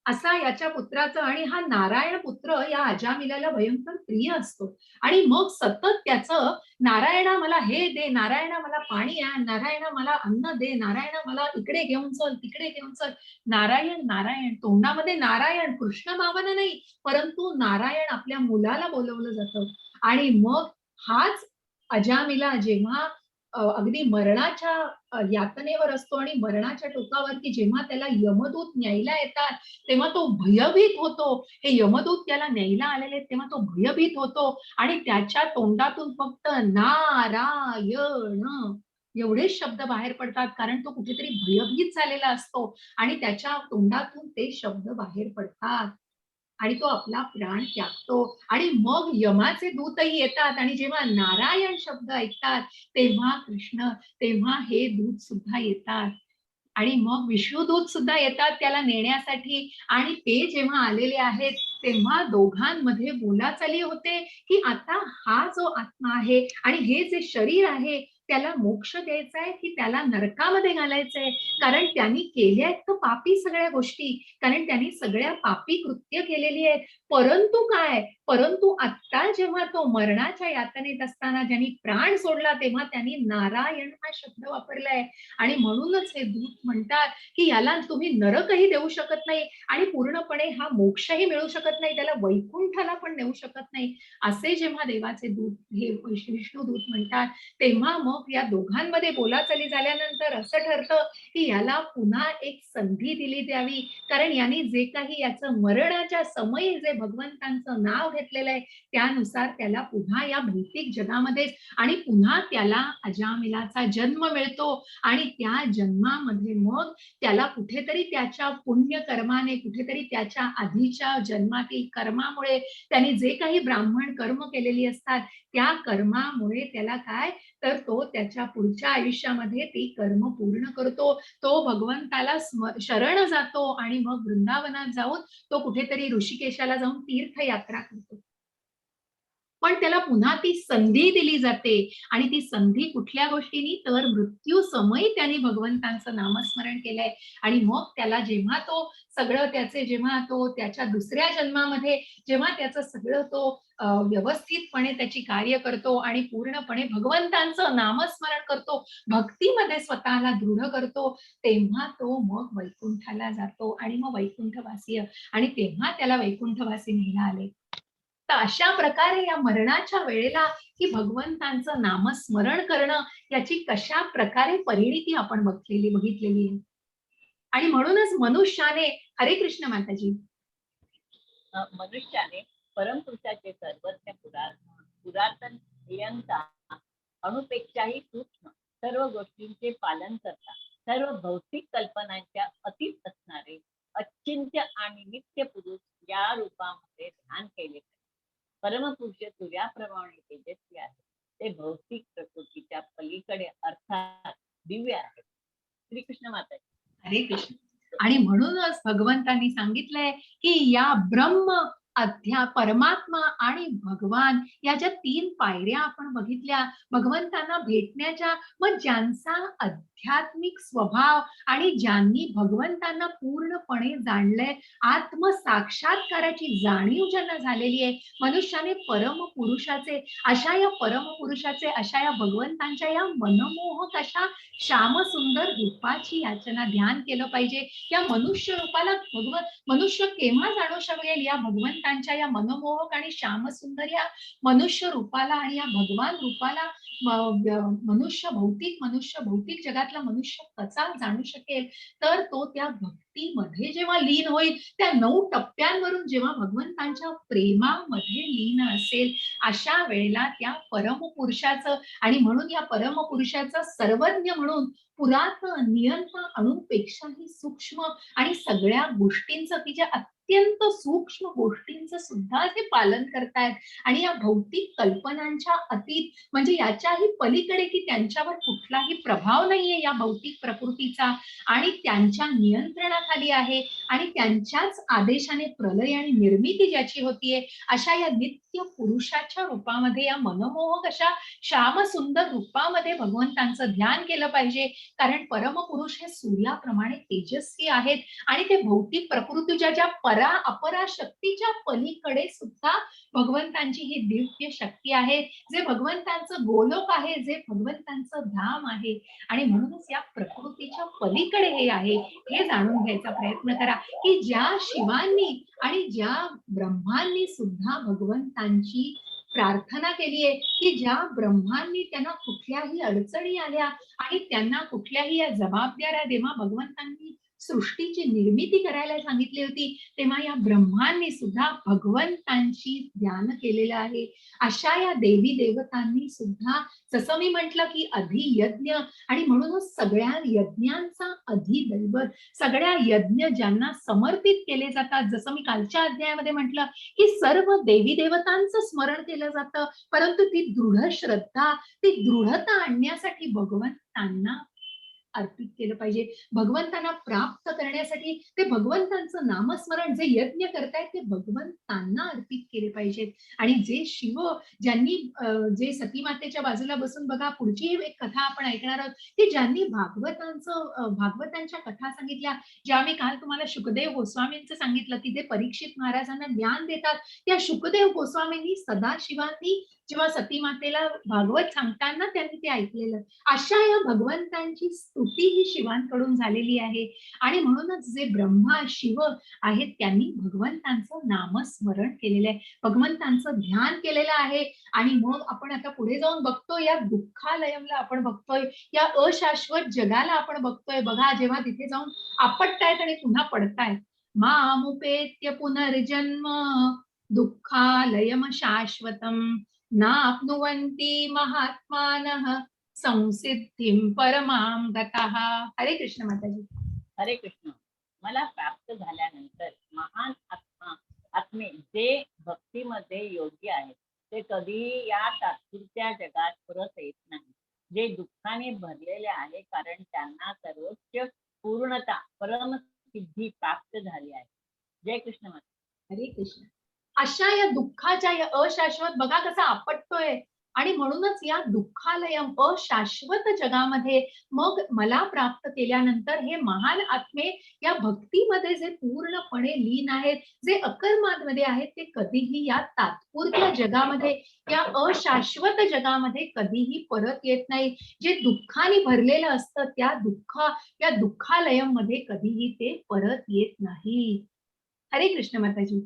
असा याच्या पुत्राचं आणि हा नारायण पुत्र या अजामिलाला भयंकर प्रिय असतो आणि मग सतत त्याचं नारायणा मला हे दे, नारायणा मला पाणी आण, नारायणा मला अन्न दे, नारायणा मला इकडे घेऊन चल, तिकडे घेऊन चल. नारायण नारायण तोंडामध्ये नारायण, कृष्ण भावना नाही, परंतु नारायण आपल्या मुलाला बोलवलं जातं आणि मग हाच अजामिला जेव्हा अगदी मरणाच्या यातनेवर असतो आणि मरणाच्या टोकावरती जेव्हा त्याला यमदूत न्यायला येतात तेव्हा तो भयभीत होतो. हे यमदूत त्याला न्यायला आलेले तेव्हा तो भयभीत होतो आणि त्याच्या तोंडातून फक्त नारायण एवढेच शब्द बाहेर पडतात कारण तो कुठेतरी भयभीत झालेला असतो आणि त्याच्या तोंडातून ते शब्द बाहेर पडतात आणि तो आपला प्राण त्यागतो आणि मग यमाचे दूतही येतात आणि जेव्हा नारायण शब्द ऐकतात तेव्हा हे दूत सुद्धा येतात आणि मग विष्णुदूत सुद्धा येतात त्याला नेण्यासाठी आणि ते जेव्हा आलेले आहेत तेव्हा दोघांमध्ये बोलाचाली होते की आता हा जो आत्मा आहे आणि हे जे शरीर आहे त्याला मोक्ष द्यायचा आहे की त्याला नरकामध्ये घालायचंय? कारण त्यांनी केल्या आहेत तर पापी सगळ्या गोष्टी, कारण त्यांनी सगळ्या पापी कृत्य केलेली आहेत. परंतु काय, परंतु आता जेव्हा तो मरणाच्या यातनेत असताना ज्यांनी प्राण सोडला तेव्हा त्यांनी नारायण हा शब्द वापरलाय. आणि म्हणूनच हे दूत म्हणतात की याला तुम्ही नरकही देऊ शकत नाही आणि पूर्णपणे हा मोक्षही मिळू शकत नाही, त्याला वैकुंठाला पण नेऊ शकत नाही. असे जेव्हा देवाचे दूत हे विष्णू दूत म्हणतात तेव्हा मग या दोघांमध्ये बोलाचाली झाल्यानंतर असं ठरतं की याला पुन्हा एक संधी दिली द्यावी, कारण यांनी जे काही याचं मरणाच्या समयी जे भगवंतांचं नाव घेतलेलं आहे त्यानुसार त्याला पुन्हा या भौतिक जगामध्ये आणि पुन्हा त्याला अजामिलाचा जन्म मिळतो आणि त्या जन्मामध्ये मग त्याला कुठेतरी त्याच्या पुण्य कर्माने, कुठेतरी त्याच्या आधीच्या जन्मातील कर्मामुळे त्यांनी जे काही ब्राह्मण कर्म केलेली असतात त्या कर्मामुळे त्याला काय, तर तो त्याच्या पुढच्या आयुष्यामध्ये ती कर्म पूर्ण करतो, तो भगवंताला शरण जातो आणि मग वृंदावनात जाऊन तो कुठेतरी ऋषिकेशाला जाऊन तीर्थयात्रा करतो. पण त्याला पुन्हा ती संधी दिली जाते आणि ती संधी कुठल्या गोष्टीनी, तर मृत्यू समयी त्यांनी भगवंतांचं नामस्मरण केलंय आणि मग त्याला जेव्हा तो सगळं त्याचे, जेव्हा तो त्याच्या दुसऱ्या जन्मामध्ये जेव्हा त्याचं सगळं तो व्यवस्थितपणे त्याची कार्य करतो आणि पूर्णपणे भगवंतांचं नामस्मरण करतो, भक्तीमध्ये स्वतःला दृढ करतो, तेव्हा तो मग वैकुंठाला जातो आणि मग वैकुंठवासी आणि तेव्हा त्याला वैकुंठवासी महिला आले. तर अशा प्रकारे या मरणाच्या वेळेला की भगवंतांचं नामस्मरण करणं याची कशा प्रकारे परिणिती आपण बघितलेली आहे. आणि म्हणूनच मनुष्याने, हरे कृष्ण माताजी, मनुष्याने परमपुरुषाचे सर्वज्ञ पुरातन नियंता अणुपेक्षाही सूक्ष्म सर्व गोष्टींचे पालन करता सर्व भौतिक कल्पनांच्या अतीत असणारे अचिंत्य आणि नित्य पुरुष या रूपामध्ये ध्यान केले. परमपुरुष सूर्याप्रमाणे तेजस्वी आहे, ते भौतिक प्रकृतीच्या पलीकडे अर्थात दिव्य आहे. श्रीकृष्ण माताजी. हरे कृष्ण. आणि म्हणूनच भगवंतांनी सांगितलंय की या ब्रह्म, परमात्मा आणि भगवान या ज्या 3 पायऱ्या आपण बघितल्या भगवंतांना भेटण्याच्या, मग ज्यांचा आध्यात्मिक स्वभाव आणि ज्यांनी भगवंतांना पूर्णपणे जाणलंय, आत्मसाक्षात्काराची जाणीव ज्यांना झालेली आहे, मनुष्याने परमपुरुषाचे, अशा या परमपुरुषाचे, अशा या भगवंतांच्या या मनमोहक अशा श्यामसुंदर रूपाची याचना ध्यान केलं पाहिजे. या मनुष्य रूपाला मनुष्य केव्हा जाणू शकेल या भगवंतांच्या या मनमोहक आणि श्यामसुंदर या मनुष्य रूपाला आणि या भगवान रूपाला मनुष्य भौतिक जगातला मनुष्य कसा जाणू शकेल, तर तो त्या भक्तीमध्ये जेव्हा लीन होईल, त्या 9 टप्प्यांवरून जेव्हा भगवंतांच्या प्रेमामध्ये लीन असेल, अशा वेळेला त्या परमपुरुषाचं, आणि म्हणून या परमपुरुषाचं सर्वज्ञ म्हणून पुरातन नियंता अणुपेक्षाही सूक्ष्म आणि सगळ्या गोष्टींचं की ज्या अत्यंत सूक्ष्म गोष्टींचं सुद्धा ते पालन करतायत आणि या भौतिक कल्पनांच्या अतीत, म्हणजे याच्याही पलीकडे की त्यांच्यावर कुठलाही प्रभाव नाहीये या भौतिक प्रकृतीचा आणि त्यांच्या नियंत्रणाखाली आहे आणि त्यांच्याच आदेशाने प्रलय आणि निर्मिती ज्याची होतीये, अशा या नित्य पुरुषाच्या रूपामध्ये, या मनमोहक अशा श्यामसुंदर रूपामध्ये भगवंतांचं ध्यान केलं पाहिजे. कारण परमपुरुष हे सूर्याप्रमाणे तेजस्वी आहेत आणि ते भौतिक प्रकृतीच्या ज्या अपरा शक्तीच्या पलीकडे सुद्धा भगवंतांची ही दिव्य शक्ती आहे, जे भगवंतांचं गोलोक आहे, जे भगवंतांचं धाम आहे. आणि म्हणूनच या प्रकृतीच्या पलीकडे हे आहे, हे जाणून घ्यायचा प्रयत्न करा की ज्या शिवांनी आणि ज्या ब्रह्मांनी सुद्धा भगवंतांची प्रार्थना केली आहे, की ज्या ब्रह्मांनी त्यांना कुठल्याही अडचणी आल्या आणि त्यांना कुठल्याही या जबाबदाऱ्या जेव्हा भगवंतांनी सृष्टीची निर्मिती करायला सांगितली होती, तेव्हा या ब्रह्मांनी सुद्धा भगवंतांची ध्यान केलेलं आहे. अशा या देवी देवतांनी सुद्धा, जसं मी म्हटलं की अधियज्ञ, आणि म्हणूनच सगळ्या यज्ञांचा अधिदैवत, सगळ्या यज्ञ ज्यांना समर्पित केले जातात, जसं मी कालच्या अध्यायामध्ये म्हटलं की सर्व देवी देवतांचं स्मरण केलं जातं, परंतु ती दृढ श्रद्धा, ती दृढता आणण्यासाठी भगवंतांना अर्पित केलं पाहिजे. भगवंतांना प्राप्त करण्यासाठी ते भगवंतांचं नामस्मरण जे यज्ञ करतायत ते भगवंतांना अर्पित केले पाहिजेत. आणि जे शिव ज्यांनी जे सतीमातेच्या बाजूला बसून बघा पुढची एक कथा आपण ऐकणार आहोत की ज्यांनी भागवतांच्या कथा सांगितल्या, ज्या मी काल तुम्हाला शुकदेव गोस्वामींचं सांगितलं की ते परीक्षित महाराजांना ज्ञान देतात, त्या शुकदेव गोस्वामींनी सदाशिवांनी जेव्हा सतीमातेला भागवत सांगताना त्यांनी ते ऐकलेलं. अशा या भगवंतांची स्तुती ही शिवांकडून झालेली आहे. आणि म्हणूनच जे ब्रह्मा शिव आहेत त्यांनी भगवंतांचं नामस्मरण केलेलं आहे, भगवंतांचं ध्यान केलेलं आहे. आणि मग आपण आता पुढे जाऊन बघतो या दुःखालयमला आपण बघतोय, या अशाश्वत जगाला आपण बघतोय. बघा जेव्हा तिथे जाऊन आपटतायत आणि पुन्हा पडतायत, मामुपेत्य पुनर्जन्म दुःखालयम शाश्वतम नाप्नुवन्ति महात्मानः संसिद्धिं परमां गतः. हरे कृष्ण माताजी. हरे कृष्ण. मला प्राप्त झाल्यानंतर महान आत्मे जे भक्तीमध्ये योग्य आहेत ते कधीही या तात्पुरत्या जगात परत येत नाही. जे दुःखाने भरलेले आहे कारण त्यांना सर्वोच्च पूर्णता परमसिद्धी प्राप्त झाली आहे. जय कृष्ण माता. हरे कृष्ण. अशा या दुःखाच्या या अशाश्वत बघा कसा आपटतोय. आणि म्हणूनच या दुःखालयम अशाश्वत जगामध्ये मग मला प्राप्त केल्यानंतर हे महान आत्मे या भक्तीमध्ये जे पूर्णपणे लीन आहेत, जे अकर्मामध्ये आहेत, ते कधीही या तात्पुरत्या जगामध्ये या अशाश्वत जगामध्ये कधीही परत येत नाही. जे दुःखाने भरलेलं असतं या दुःखालयम मध्ये कधीही ते परत येत नाही. हरे कृष्ण माताजी.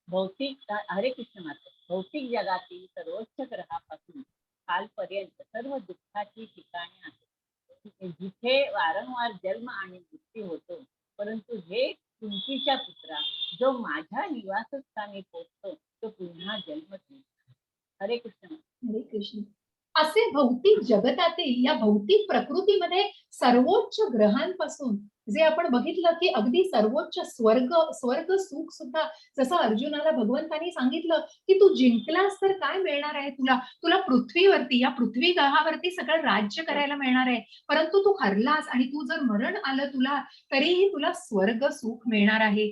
हरे कृष्ण माता. भौतिक जगातील सर्वोच्च ग्रहापासून कालपर्यंत सर्व दुःखाची ठिकाणे आहेत जिथे वारंवार जन्म आणि मृत्यू होतो. परंतु हे कुंतीच्या पुत्रा, जो माझ्या निवासस्थानी पोहोचतो तो पुन्हा जन्म घेतो. हरे कृष्ण. हरे कृष्ण. असे भौतिक जगतातील या भौतिक प्रकृतीमध्ये सर्वोच्च ग्रहांपासून जे आपण बघितलं की अगदी सर्वोच्च स्वर्ग सुख सुद्धा, जसं अर्जुनाला भगवंतांनी सांगितलं की तू जिंकलास तर काय मिळणार आहे तुला, तुला पृथ्वीवरती या पृथ्वी ग्रहावरती सगळं राज्य करायला मिळणार आहे. परंतु तू हरलास आणि तू जर मरण आलं तुला तरीही तुला स्वर्ग सुख मिळणार आहे.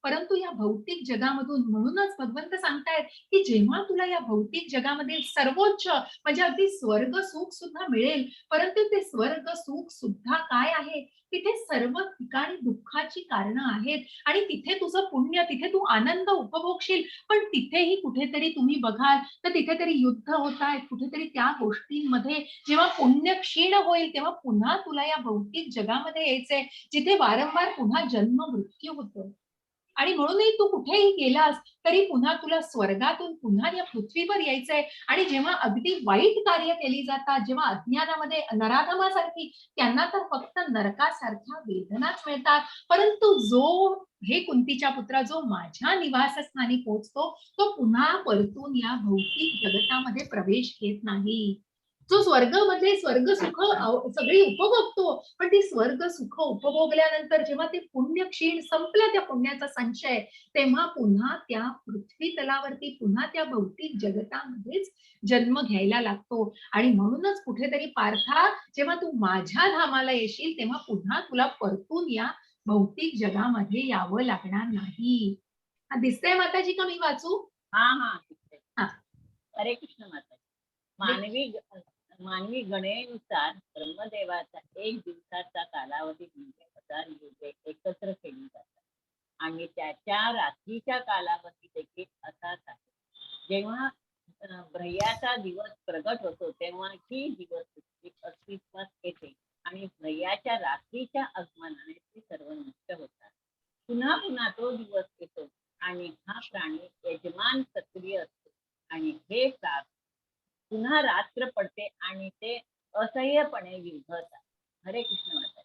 परंतु या भौतिक जगामधून म्हणूनच भगवंत सांगतायत की जेव्हा तुला या भौतिक जगामध्ये सर्वोच्च म्हणजे अगदी स्वर्ग सुख सुद्धा मिळेल, परंतु ते स्वर्ग सुख सुद्धा काय आहे, तिथे सर्व ठिकाणी दुःखाची कारणं आहेत. आणि तिथे तुझं पुण्य, तिथे तू आनंद उपभोगशील, पण तिथेही कुठेतरी तुम्ही बघाल तर तिथे तरी युद्ध होत आहेत. कुठेतरी त्या गोष्टींमध्ये जेव्हा पुण्य क्षीण होईल तेव्हा पुन्हा तुला या भौतिक जगामध्ये यायचंय जिथे वारंवार पुन्हा जन्म मृत्यू होतो. आणि म्हणूनही तू कुठेही गेलास तरी पुन्हा तुला स्वर्गातून पुन्हा या पृथ्वीवर यायचंय. आणि जेव्हा अगदी वाईट कार्य केली जातात, जेव्हा अज्ञानामध्ये नराधमासारखी, त्यांना तर फक्त नरकासारख्या वेदनाच मिळतात. परंतु हे कुंतीच्या पुत्रा जो माझ्या निवासस्थानी पोहोचतो तो पुन्हा परतून या भौतिक जगतामध्ये प्रवेश घेत नाही. जो स्वर्गामध्ये स्वर्ग सुख सगळी उपभोगतो, पण ती स्वर्ग सुख उपभोगल्यानंतर जेव्हा ते पुण्य क्षीण संपलं, त्या पुण्याचा संचय, तेव्हा पुन्हा त्या पृथ्वी तलावरती पुन्हा त्या भौतिक जगतामध्येच जन्म घ्यायला लागतो. आणि म्हणूनच कुठेतरी पार्था जेव्हा तू माझ्या धामाला येशील तेव्हा पुन्हा तुला परतून या भौतिक जगामध्ये यावं लागणार नाही. दिसतंय माताजी का मी वाचू? हा. हा. हरे कृष्ण माता. मानवी गणेनुसार ब्रह्मदेवाचा एक दिवसाचा कालावधी म्हणजे 1000 युगे एकत्र केली जातात आणि त्याच्या रात्रीच्या कालावधी देखील असाच आहे. जेव्हा भ्रयाचा दिवस प्रगट होतो तेव्हा ही दिवस अस्तित्वात येते आणि भ्रयाच्या रात्रीच्या आगमनाने ते सर्व नष्ट होतात. पुन्हा पुन्हा तो दिवस येतो आणि हा प्राणी यजमान सक्रिय असतो आणि हे प्राप्त पुन्हा रात्र पडते आणि ते असह्यपणे विरघळतात. हरे कृष्ण माता.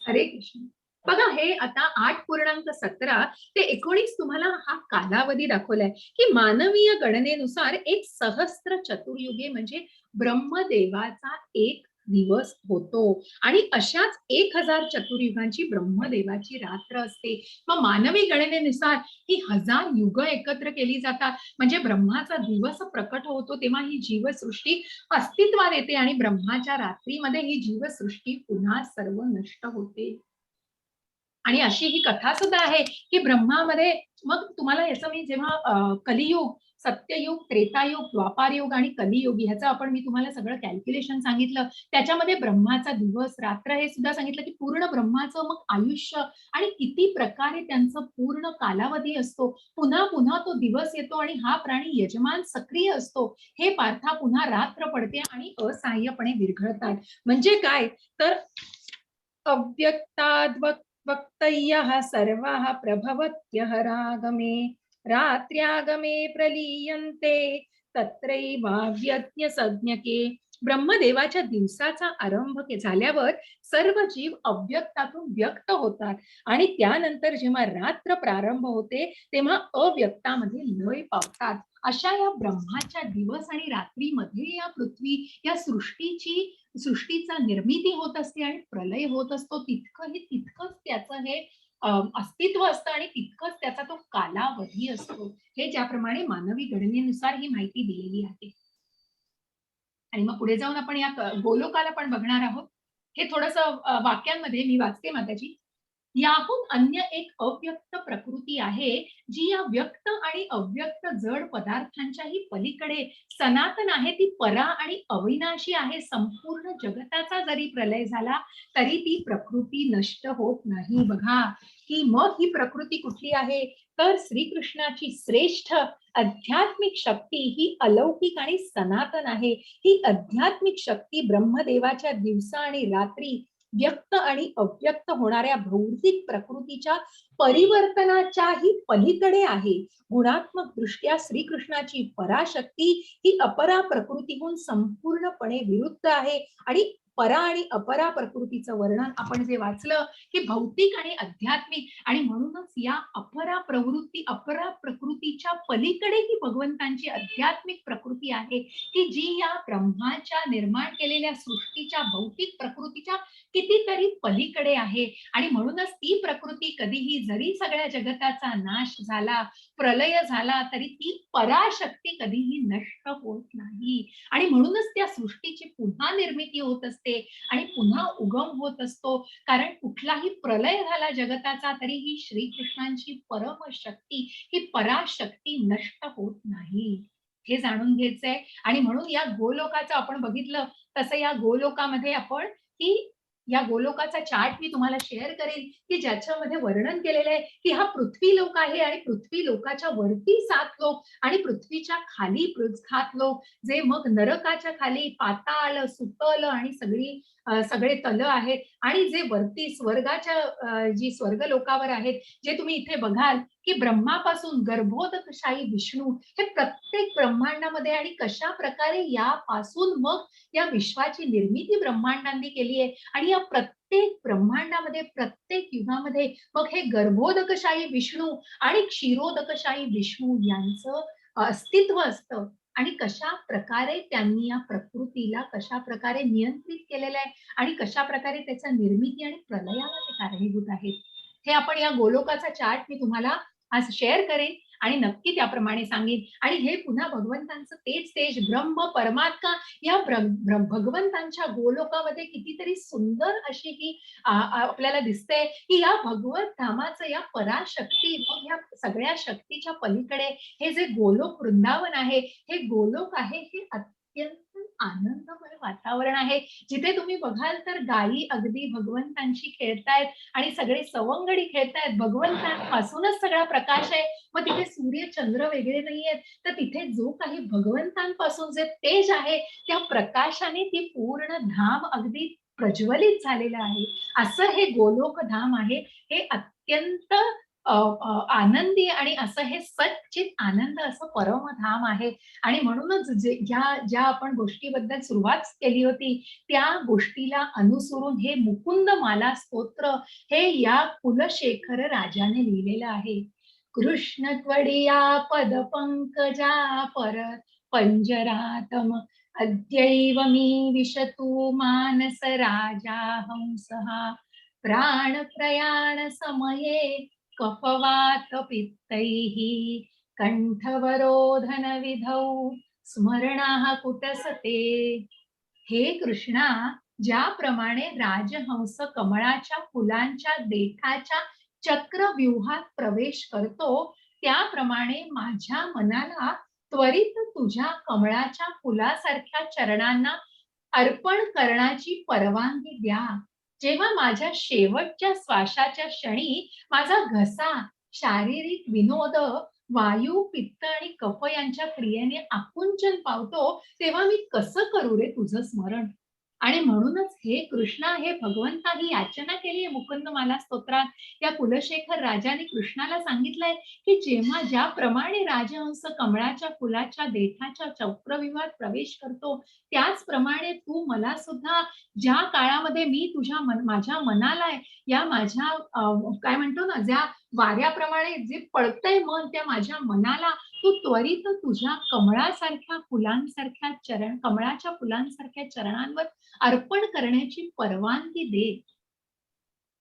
हरे कृष्ण. बघा हे आता 8.17 ते 19 तुम्हाला हा कालावधी दाखवलाय की मानवीय गणनेनुसार एक सहस्त्र चतुर्युगे म्हणजे ब्रह्मदेवाचा एक दिवस होतो आणि अशाच 1000 चतुर्युगांची ब्रह्मदेवाची रात्र असते. मग मानवी गणनेनुसार ही 1000 युग एकत्र केली जातात. म्हणजे ब्रह्माचा दिवस प्रकट होतो तेव्हा ही जीवसृष्टी अस्तित्वात येते आणि ब्रह्माच्या रात्रीमध्ये ही जीवसृष्टी पुन्हा सर्व नष्ट होते. आणि अशी ही कथा सुद्धा आहे की ब्रह्मामध्ये मग तुम्हाला याचं मी जेव्हा कलियुग, सत्ययुग, त्रेतायुग, द्वापारयुग आणि कलियुग ह्याचं आपण मी तुम्हाला सगळं कॅल्क्युलेशन सांगितलं. त्याच्यामध्ये ब्रह्माचा दिवस रात्र हे सुद्धा सांगितलं की पूर्ण ब्रह्माचं मग आयुष्य आणि किती प्रकारे त्यांचं पूर्ण कालावधी असतो. पुन्हा पुन्हा तो दिवस येतो आणि हा प्राणी यजमान सक्रिय असतो. हे पार्था पुन्हा रात्र पडते आणि असहाय्यपणे विरघळतात. म्हणजे काय तर अव्यक्ताद् वक्तय्यः सर्वाः प्रभवत्यः रागमे रात्र्यागमे प्रलीयन्ते तत्रैवाव्यज्ञसंज्ञके. ब्रह्मदेवाच्या दिवसाचा आरंभ झाल्यावर सर्व जीव अव्यक्तातून व्यक्त होतात आणि त्यानंतर जेव्हा रात्र प्रारंभ होते तेव्हा अव्यक्तामध्ये लय पावतात. अशा या ब्रह्माच्या दिवस आणि रात्रीमध्ये या पृथ्वी या सृष्टीचा निर्मिती होत असते आणि प्रलय होत असतो. तितकंच त्याचं हे अस्तित्व असतं आणि तितकंच त्याचा तो कालावधी असतो. हे ज्याप्रमाणे मानवी गणनेनुसार ही माहिती दिलेली आहे. आणि मग पुढे जाऊन आपण या गोलोकाला पण बघणार आहोत. हे थोडस वाक्यांमध्ये मी वाचते माताजी. याहून अन्य एक अव्यक्त प्रकृती आहे जी या व्यक्त आणि अव्यक्त जड पदार्थांच्याही पलीकडे सनातन आहे. ती परा आणि अविनाशी आहे. संपूर्ण जगताचा जरी प्रलय झाला तरी ती प्रकृती नष्ट होत नाही. बघा की मग ही प्रकृती कुठली आहे तर श्रीकृष्णाची श्रेष्ठ आध्यात्मिक शक्ती ही अलौकिक आणि सनातन आहे. ही आध्यात्मिक शक्ती ब्रह्मदेवाच्या दिवसा आणि रात्री व्यक्त आणि अव्यक्त होणाऱ्या भौतिक प्रकृतीच्या परिवर्तनाच्याही पलीकडे आहे. गुणात्मक दृष्ट्या श्रीकृष्णाची पराशक्ती ही अपरा प्रकृतीहून संपूर्णपणे विरुद्ध आहे आणि परा आणि अपरा प्रकृतीचं वर्णन आपण जे वाचलं की भौतिक आणि आध्यात्मिक आणि म्हणूनच या अपरा प्रकृतीच्या पलीकडे ही भगवंतांची आध्यात्मिक प्रकृती आहे की जी या ब्रह्माच्या निर्माण केलेल्या सृष्टीच्या भौतिक प्रकृतीच्या कितीतरी पलीकडे आहे. आणि म्हणूनच ती प्रकृती कधीही जरी सगळ्या जगताचा नाश झाला, प्रलय झाला तरी ती पराशक्ती कधीही नष्ट होत नाही आणि म्हणूनच त्या सृष्टीची पुन्हा निर्मिती होत असते आणि पुन्हा उगम होत असतो. कारण कुठलाही प्रलय झाला जगताचा तरी ही श्रीकृष्णांची परमशक्ती ही पराशक्ती नष्ट होत नाही. हे जाणून घ्यायचंय. आणि म्हणून या गोलोकाचं आपण बघितलं तसं या गोलोकामध्ये आपण की या गोलोकाचा चार्ट मी तुम्हाला शेअर करेल की ज्याच्यामध्ये वर्णन केलेलं आहे की हा पृथ्वी लोक आहे आणि पृथ्वी लोकाच्या वरती 7 लोक आणि पृथ्वीच्या खाली 7 लोक जे मग नरकाच्या खाली पाताळ, सुतल आणि सगळे तल आहेत आणि जे वरती स्वर्गाच्या जी स्वर्ग लोकावर आहेत जे तुम्ही इथे बघाल की ब्रह्मापासून गर्भोदकशाही विष्णू हे प्रत्येक ब्रह्मांडामध्ये आणि कशा प्रकारे यापासून मग या विश्वाची निर्मिती ब्रह्मांडांनी केली आहे आणि या प्रत्येक ब्रह्मांडामध्ये प्रत्येक युगामध्ये मग हे गर्भोदकशाही विष्णू आणि क्षीरोदकशाही विष्णू यांचं अस्तित्व असतं आणि कशा प्रकारे त्यांनी या प्रकृतीला कशा प्रकारे नियंत्रित केलेलं आहे आणि कशा प्रकारे त्याच्या निर्मिती आणि प्रलयाला ते कारणीभूत आहेत. हे आपण या गोलोकाचा चार्ट मी तुम्हाला आज शेअर करेन आणि नक्की त्याप्रमाणे सांगेन. आणि हे पुन्हा भगवंतांचं तेज ब्रह्म परमात्मा या भगवंतांच्या गोलोकामध्ये कितीतरी सुंदर अशी ही आपल्याला दिसते की या भगवत धामाचं या पराशक्ती मग या सगळ्या शक्तीच्या पलीकडे हे जे गोलोक वृंदावन आहे हे गोलोक आहे हे अत्यंत आनंदमय वातावरण आहे. जिथे तुम्ही बघाल तर गायी अगदी भगवंतांशी खेळतायत आणि सगळे सवंगडी खेळतायत. भगवंतांपासूनच सगळा प्रकाश आहे. मग तिथे सूर्य चंद्र वेगळे नाहीयेत तर तिथे जो काही भगवंतांपासून जे तेज आहे त्या प्रकाशाने ती पूर्ण धाम अगदी प्रज्वलित झालेलं आहे. असं हे गोलोक धाम आहे. हे अत्यंत आनंदी आणि असं हे सच्चित आनंद असं परमधाम आहे. आणि म्हणूनच ज्या आपण गोष्टीबद्दल सुरुवात केली होती त्या गोष्टीला अनुसरून हे मुकुंद माला स्तोत्र हे या कुलशेखर राजाने लिहिलेलं आहे. कृष्ण त्वडिया पद पंकजा पर पंजरातम अद्यैव मी विशतु मानस राजा हंसः प्राणप्रयाण समये कफवात पित्तैः कंठवरोधन विधौ स्मरणाः कुटसते. हे कृष्णा, ज्याप्रमाणे राजहंस कमळाच्या फुलांच्या देठाच्या चक्रव्यूहात प्रवेश करतो, त्याप्रमाणे माझ्या मनाला त्वरित तुझ्या कमळाच्या फुलासारख्या चरणांना अर्पण करण्याची परवानगी द्या. जेव्हा माझ्या शेवटच्या श्वासाच्या क्षणी माझा घसा शारीरिक विनोद, वायू, पित्त आणि कफ यांच्या क्रियेने आकुंचन पावतो, तेव्हा मी कसं करू रे तुझं स्मरण? आणि म्हणूनच हे कृष्णा, हे भगवंता, ही याचना केली आहे मुकुंद माला स्तोत्रात. त्या कुलशेखर राजाने कृष्णाला सांगितलंय की जेव्हा ज्याप्रमाणे राजहंस कमळाच्या फुलाच्या देठाच्या चक्रव्यूहात प्रवेश करतो, त्याचप्रमाणे तू मला सुद्धा ज्या काळामध्ये मी माझ्या मनाला या माझ्या काय म्हणतो ना, ज्या वाऱ्याप्रमाणे जे पळतंय मन, त्या माझ्या मनाला तू त्वरित तुझ्या कमळाच्या फुलांसारख्या चरणांवर अर्पण करण्याची परवानगी दे.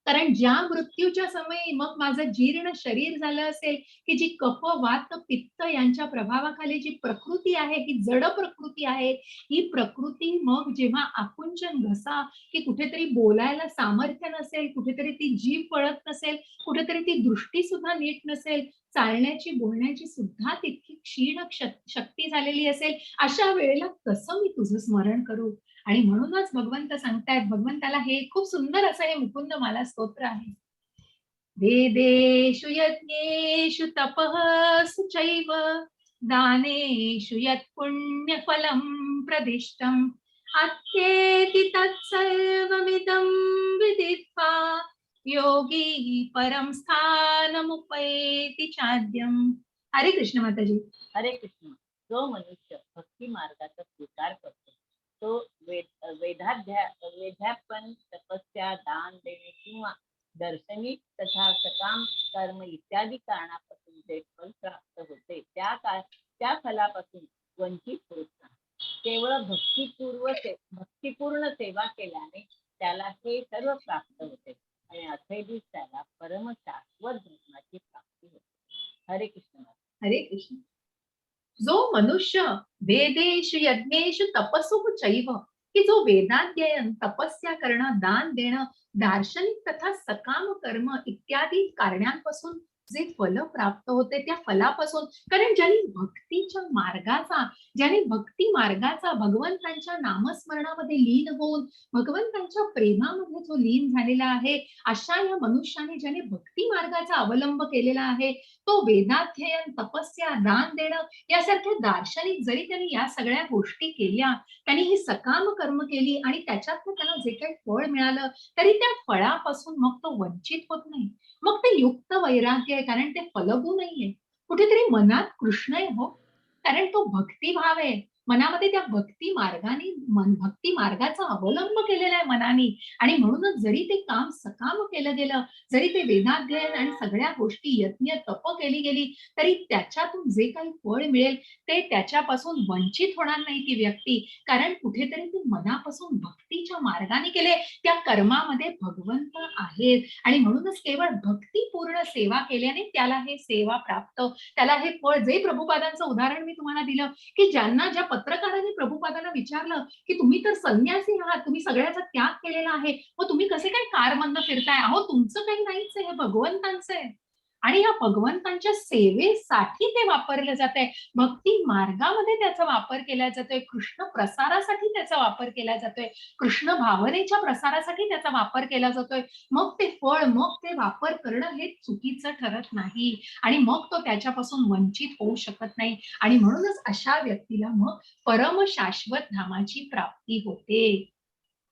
कारण ज्या मृत्यूच्या समयी मग माझं जीर्ण शरीर झालं असेल, की जी कफ, वात, पित्त यांच्या प्रभावाखाली जी प्रकृती आहे, ही जड प्रकृती आहे, ही प्रकृती मग जेव्हा आकुंचन घसा, की कुठेतरी बोलायला सामर्थ्य नसेल, कुठेतरी ती जीभ वळत नसेल, कुठेतरी ती दृष्टी सुद्धा नीट नसेल, चालण्याची, बोलण्याची सुद्धा तितकी क्षीण शक्ती झालेली असेल, अशा वेळेला कसं मी तुझं स्मरण करू? आणि म्हणूनच भगवंत सांगतायत, भगवंताला हे खूप सुंदर असं हे मुकुंद माला स्तोत्र आहे. वेदेषु यज्ञेषु तपः चैव दानेषु यत् पुण्यफलं प्रदिष्टम् अत्येति तत्सर्वमिदं विदित्वा योगी परम स्थानमुपैति चाद्यम्. हरे कृष्ण माताजी. हरे कृष्ण. जो मनुष्य भक्ती मार्गाचा स्वीकार करतो, तो वेदाध्यापन, तपस्या, दान देणे किंवा दर्शनी तथा सकाम कर्म इत्यादी कारणापासून जे फल प्राप्त होते, त्या फलापासून वंचित होत नाही. केवळ भक्तिपूर्ण सेवा केल्याने त्याला हे सर्व प्राप्त होते आणि अखेरीस त्याला परम शाश्वत धर्माची प्राप्ती होते. हरे कृष्ण. हरे कृष्ण. जो मनुष्य वेदेषु यज्ञेषु तपसु चैव, की जो वेदाध्ययन, तपस्या करणं, दान देणं, दार्शनिक तथा सकाम कर्म इत्यादी कारणांपासून जे फल प्राप्त होते, त्या फलापासून, कारण ज्याने भक्ती मार्गाचा भगवंतांच्या नामस्मरणामध्ये लीन होऊन भगवंतांच्या प्रेमामध्ये जो लीन झालेला आहे, अशा या मनुष्याने ज्याने भक्ती मार्गाचा अवलंब केलेला आहे, तो वेदाध्ययन, तपस्या, दान देणं यासारख्या दार्शनिक जरी त्यांनी या सगळ्या गोष्टी केल्या, त्यांनी ही सकाम कर्म केली आणि त्याच्यातनं त्यांना जे काही फळ मिळालं, तरी त्या फळापासून मग तो वंचित होत नाही. मग ते युक्त वैराग्य आहे, कारण ते फलभू नाहीये. कुठेतरी मनात कृष्ण आहे हो, कारण तो भक्तिभाव आहे. मनामध्ये त्या भक्ती मार्गाचा अवलंब केलेला आहे मनाने. आणि म्हणूनच जरी ते काम सकाम केलं गेलं, जरी ते वेदाध्ययन आणि सगळ्या गोष्टी यज्ञ तप केली गेली, तरी त्याच्यातून जे काही फळ मिळेल ते त्याच्यापासून वंचित होणार नाही ती व्यक्ती. कारण कुठेतरी ते मनापासून भक्तीच्या मार्गाने केले, त्या कर्मामध्ये भगवंत आहेत. आणि म्हणूनच केवळ भक्तीपूर्ण सेवा केल्याने त्याला हे सेवा प्राप्त, त्याला हे फळ. जे प्रभुपादांचं उदाहरण मी तुम्हाला दिलं, की ज्या पत्रकाराने प्रभुपादांना विचारलं की तुम्ही तर संन्यासी आहात, तुम्ही सगळ्याचा त्याग केलेला आहे, मग तुम्ही कसे काय कारमधनं फिरताय? अहो, तुमचं काही नाहीच आहे, हे भगवंतांचं आहे. आणि या भगवंतांच्या सेवेसाठी ते वापरलं जात आहे. भक्ती मार्गामध्ये त्याचा वापर केला जातोय, कृष्ण प्रसारासाठी त्याचा वापर केला जातोय, कृष्ण भावनेच्या प्रसारासाठी त्याचा वापर केला जातोय. मग ते फळ, मग ते वापर करणं हे चुकीचं ठरत नाही आणि मग तो त्याच्यापासून वंचित होऊ शकत नाही. आणि म्हणूनच अशा व्यक्तीला मग परम शाश्वत धामाची प्राप्ती होते.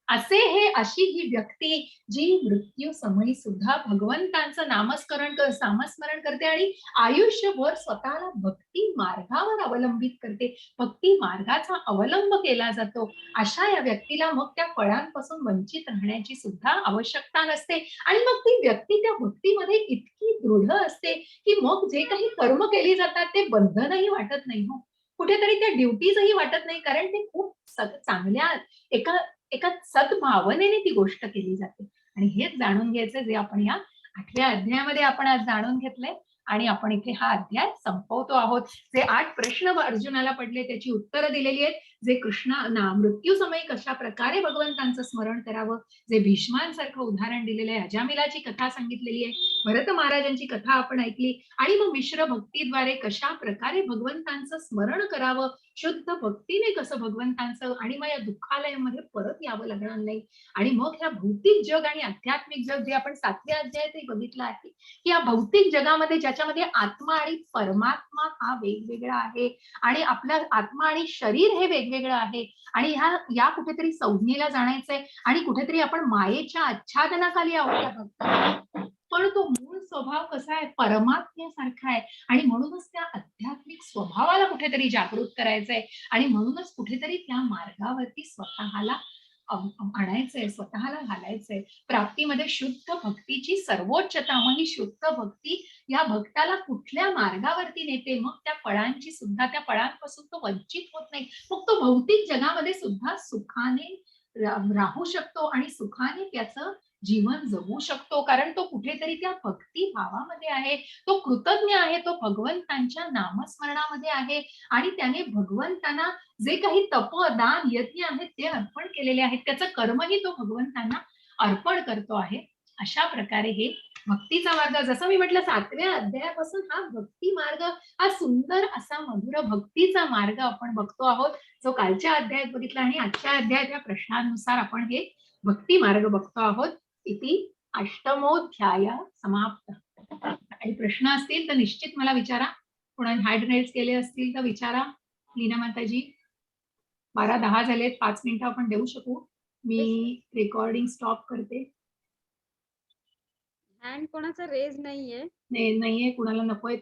अशी ही व्यक्ती जी मृत्यू समयी सुद्धा भगवंतांचं नामस्मरण करते आणि आयुष्यभर स्वतःला भक्ती मार्गावर अवलंबित करते, भक्ती मार्गाचा अवलंब केला जातो, अशा या व्यक्तीला मग त्या फळांपासून वंचित राहण्याची सुद्धा आवश्यकता नसते. आणि मग ती व्यक्ती त्या भक्तीमध्ये इतकी दृढ असते की मग जे काही कर्म केली जातात ते बंधनही वाटत नाही हो. कुठेतरी त्या ड्युटीजही वाटत नाही, कारण ते खूप चांगल्या एका एका सद्भावनेने ती गोष्ट केली जाते. आणि हेच जाणून घ्यायचं जे आपण या 8व्या अध्यायामध्ये आपण आज जाणून घेतलंय. आणि आपण इथे हा अध्याय संपवतो आहोत. जे 8 प्रश्न अर्जुनाला पडले त्याची उत्तरं दिलेली आहेत. जे कृष्णाना मृत्यू समयी कशा प्रकारे भगवंतांचं स्मरण करावं, जे भीष्मांसारखं उदाहरण दिलेलं आहे, अजामिलाची कथा सांगितलेली आहे, भरत महाराजांची कथा आपण ऐकली, आणि मग मिश्र भक्तीद्वारे कशा प्रकारे भगवंतांचं स्मरण करावं, शुद्ध भक्तीने कसं भगवंतांचं, आणि मग या दुःखालयामध्ये परत यावं लागणार नाही. आणि मग ह्या भौतिक जग आणि आध्यात्मिक जग जे आपण 7व्या अध्यायातही बघितलं आहे, की या भौतिक जगामध्ये ज्याच्यामध्ये आत्मा आणि परमात्मा हा वेगवेगळा आहे, आणि आपला आत्मा आणि शरीर हे वेगवेगळं आहे, आणि या कुठेतरी संज्ञेला जाण्याचंय, आणि कुठेतरी आपण मायेच्या आच्छादनाखाली आहोत त्या भक्ताला. पण तो मूळ स्वभाव कसा आहे, परमात्म्यासारखा आहे. आणि म्हणूनच त्या आध्यात्मिक स्वभावाला कुठेतरी जागृत करायचंय, आणि म्हणूनच कुठेतरी त्या मार्गावरती स्वतःला आणायचंय, स्वतःला घालायचंय. प्राप्तीमध्ये शुद्ध भक्तीची सर्वोच्चता, मग ही शुद्ध भक्ती या भक्ताला कुठल्या मार्गावरती नेते, मग त्या फळांची सुद्धा, त्या फळांपासून तो वंचित होत नाही, मग तो भौतिक जगामध्ये सुद्धा सुखाने राहू शकतो, आणि सुखाने त्याचं जीवन जगू शकतो, कारण तो कुठेतरी त्या भक्ती भावामध्ये आहे, तो कृतज्ञ आहे, तो भगवंतांच्या नामस्मरणामध्ये आहे, आणि त्याने भगवंतांना जे काही तप दान यज्ञ आहेत ते अर्पण केलेले आहेत, त्याचं कर्मही तो भगवंतांना अर्पण करतो आहे. अशा प्रकारे हे भक्तीचा मार्ग, जसं मी म्हटलं 7व्या अध्यायापासून हा भक्ती मार्ग, हा सुंदर असा मधुर भक्तीचा मार्ग आपण बघतो आहोत, जो कालच्या अध्यायात बघितला, आणि आजच्या अध्यायात या प्रश्नानुसार आपण हे भक्ती मार्ग बघतो आहोत. इति अष्टमोध्याय समाप्त. काही प्रश्न असतील तर निश्चित मला विचारा. कोणाने हँड रेज केले असतील तर विचारा. लीना माताजी, 12:10 झालेत, 5 मिनिटं आपण देऊ शकू. मी रेकॉर्डिंग स्टॉप करते. हँड कोणाचा रेज नाहीये. नाहीये, कुणाला नकोय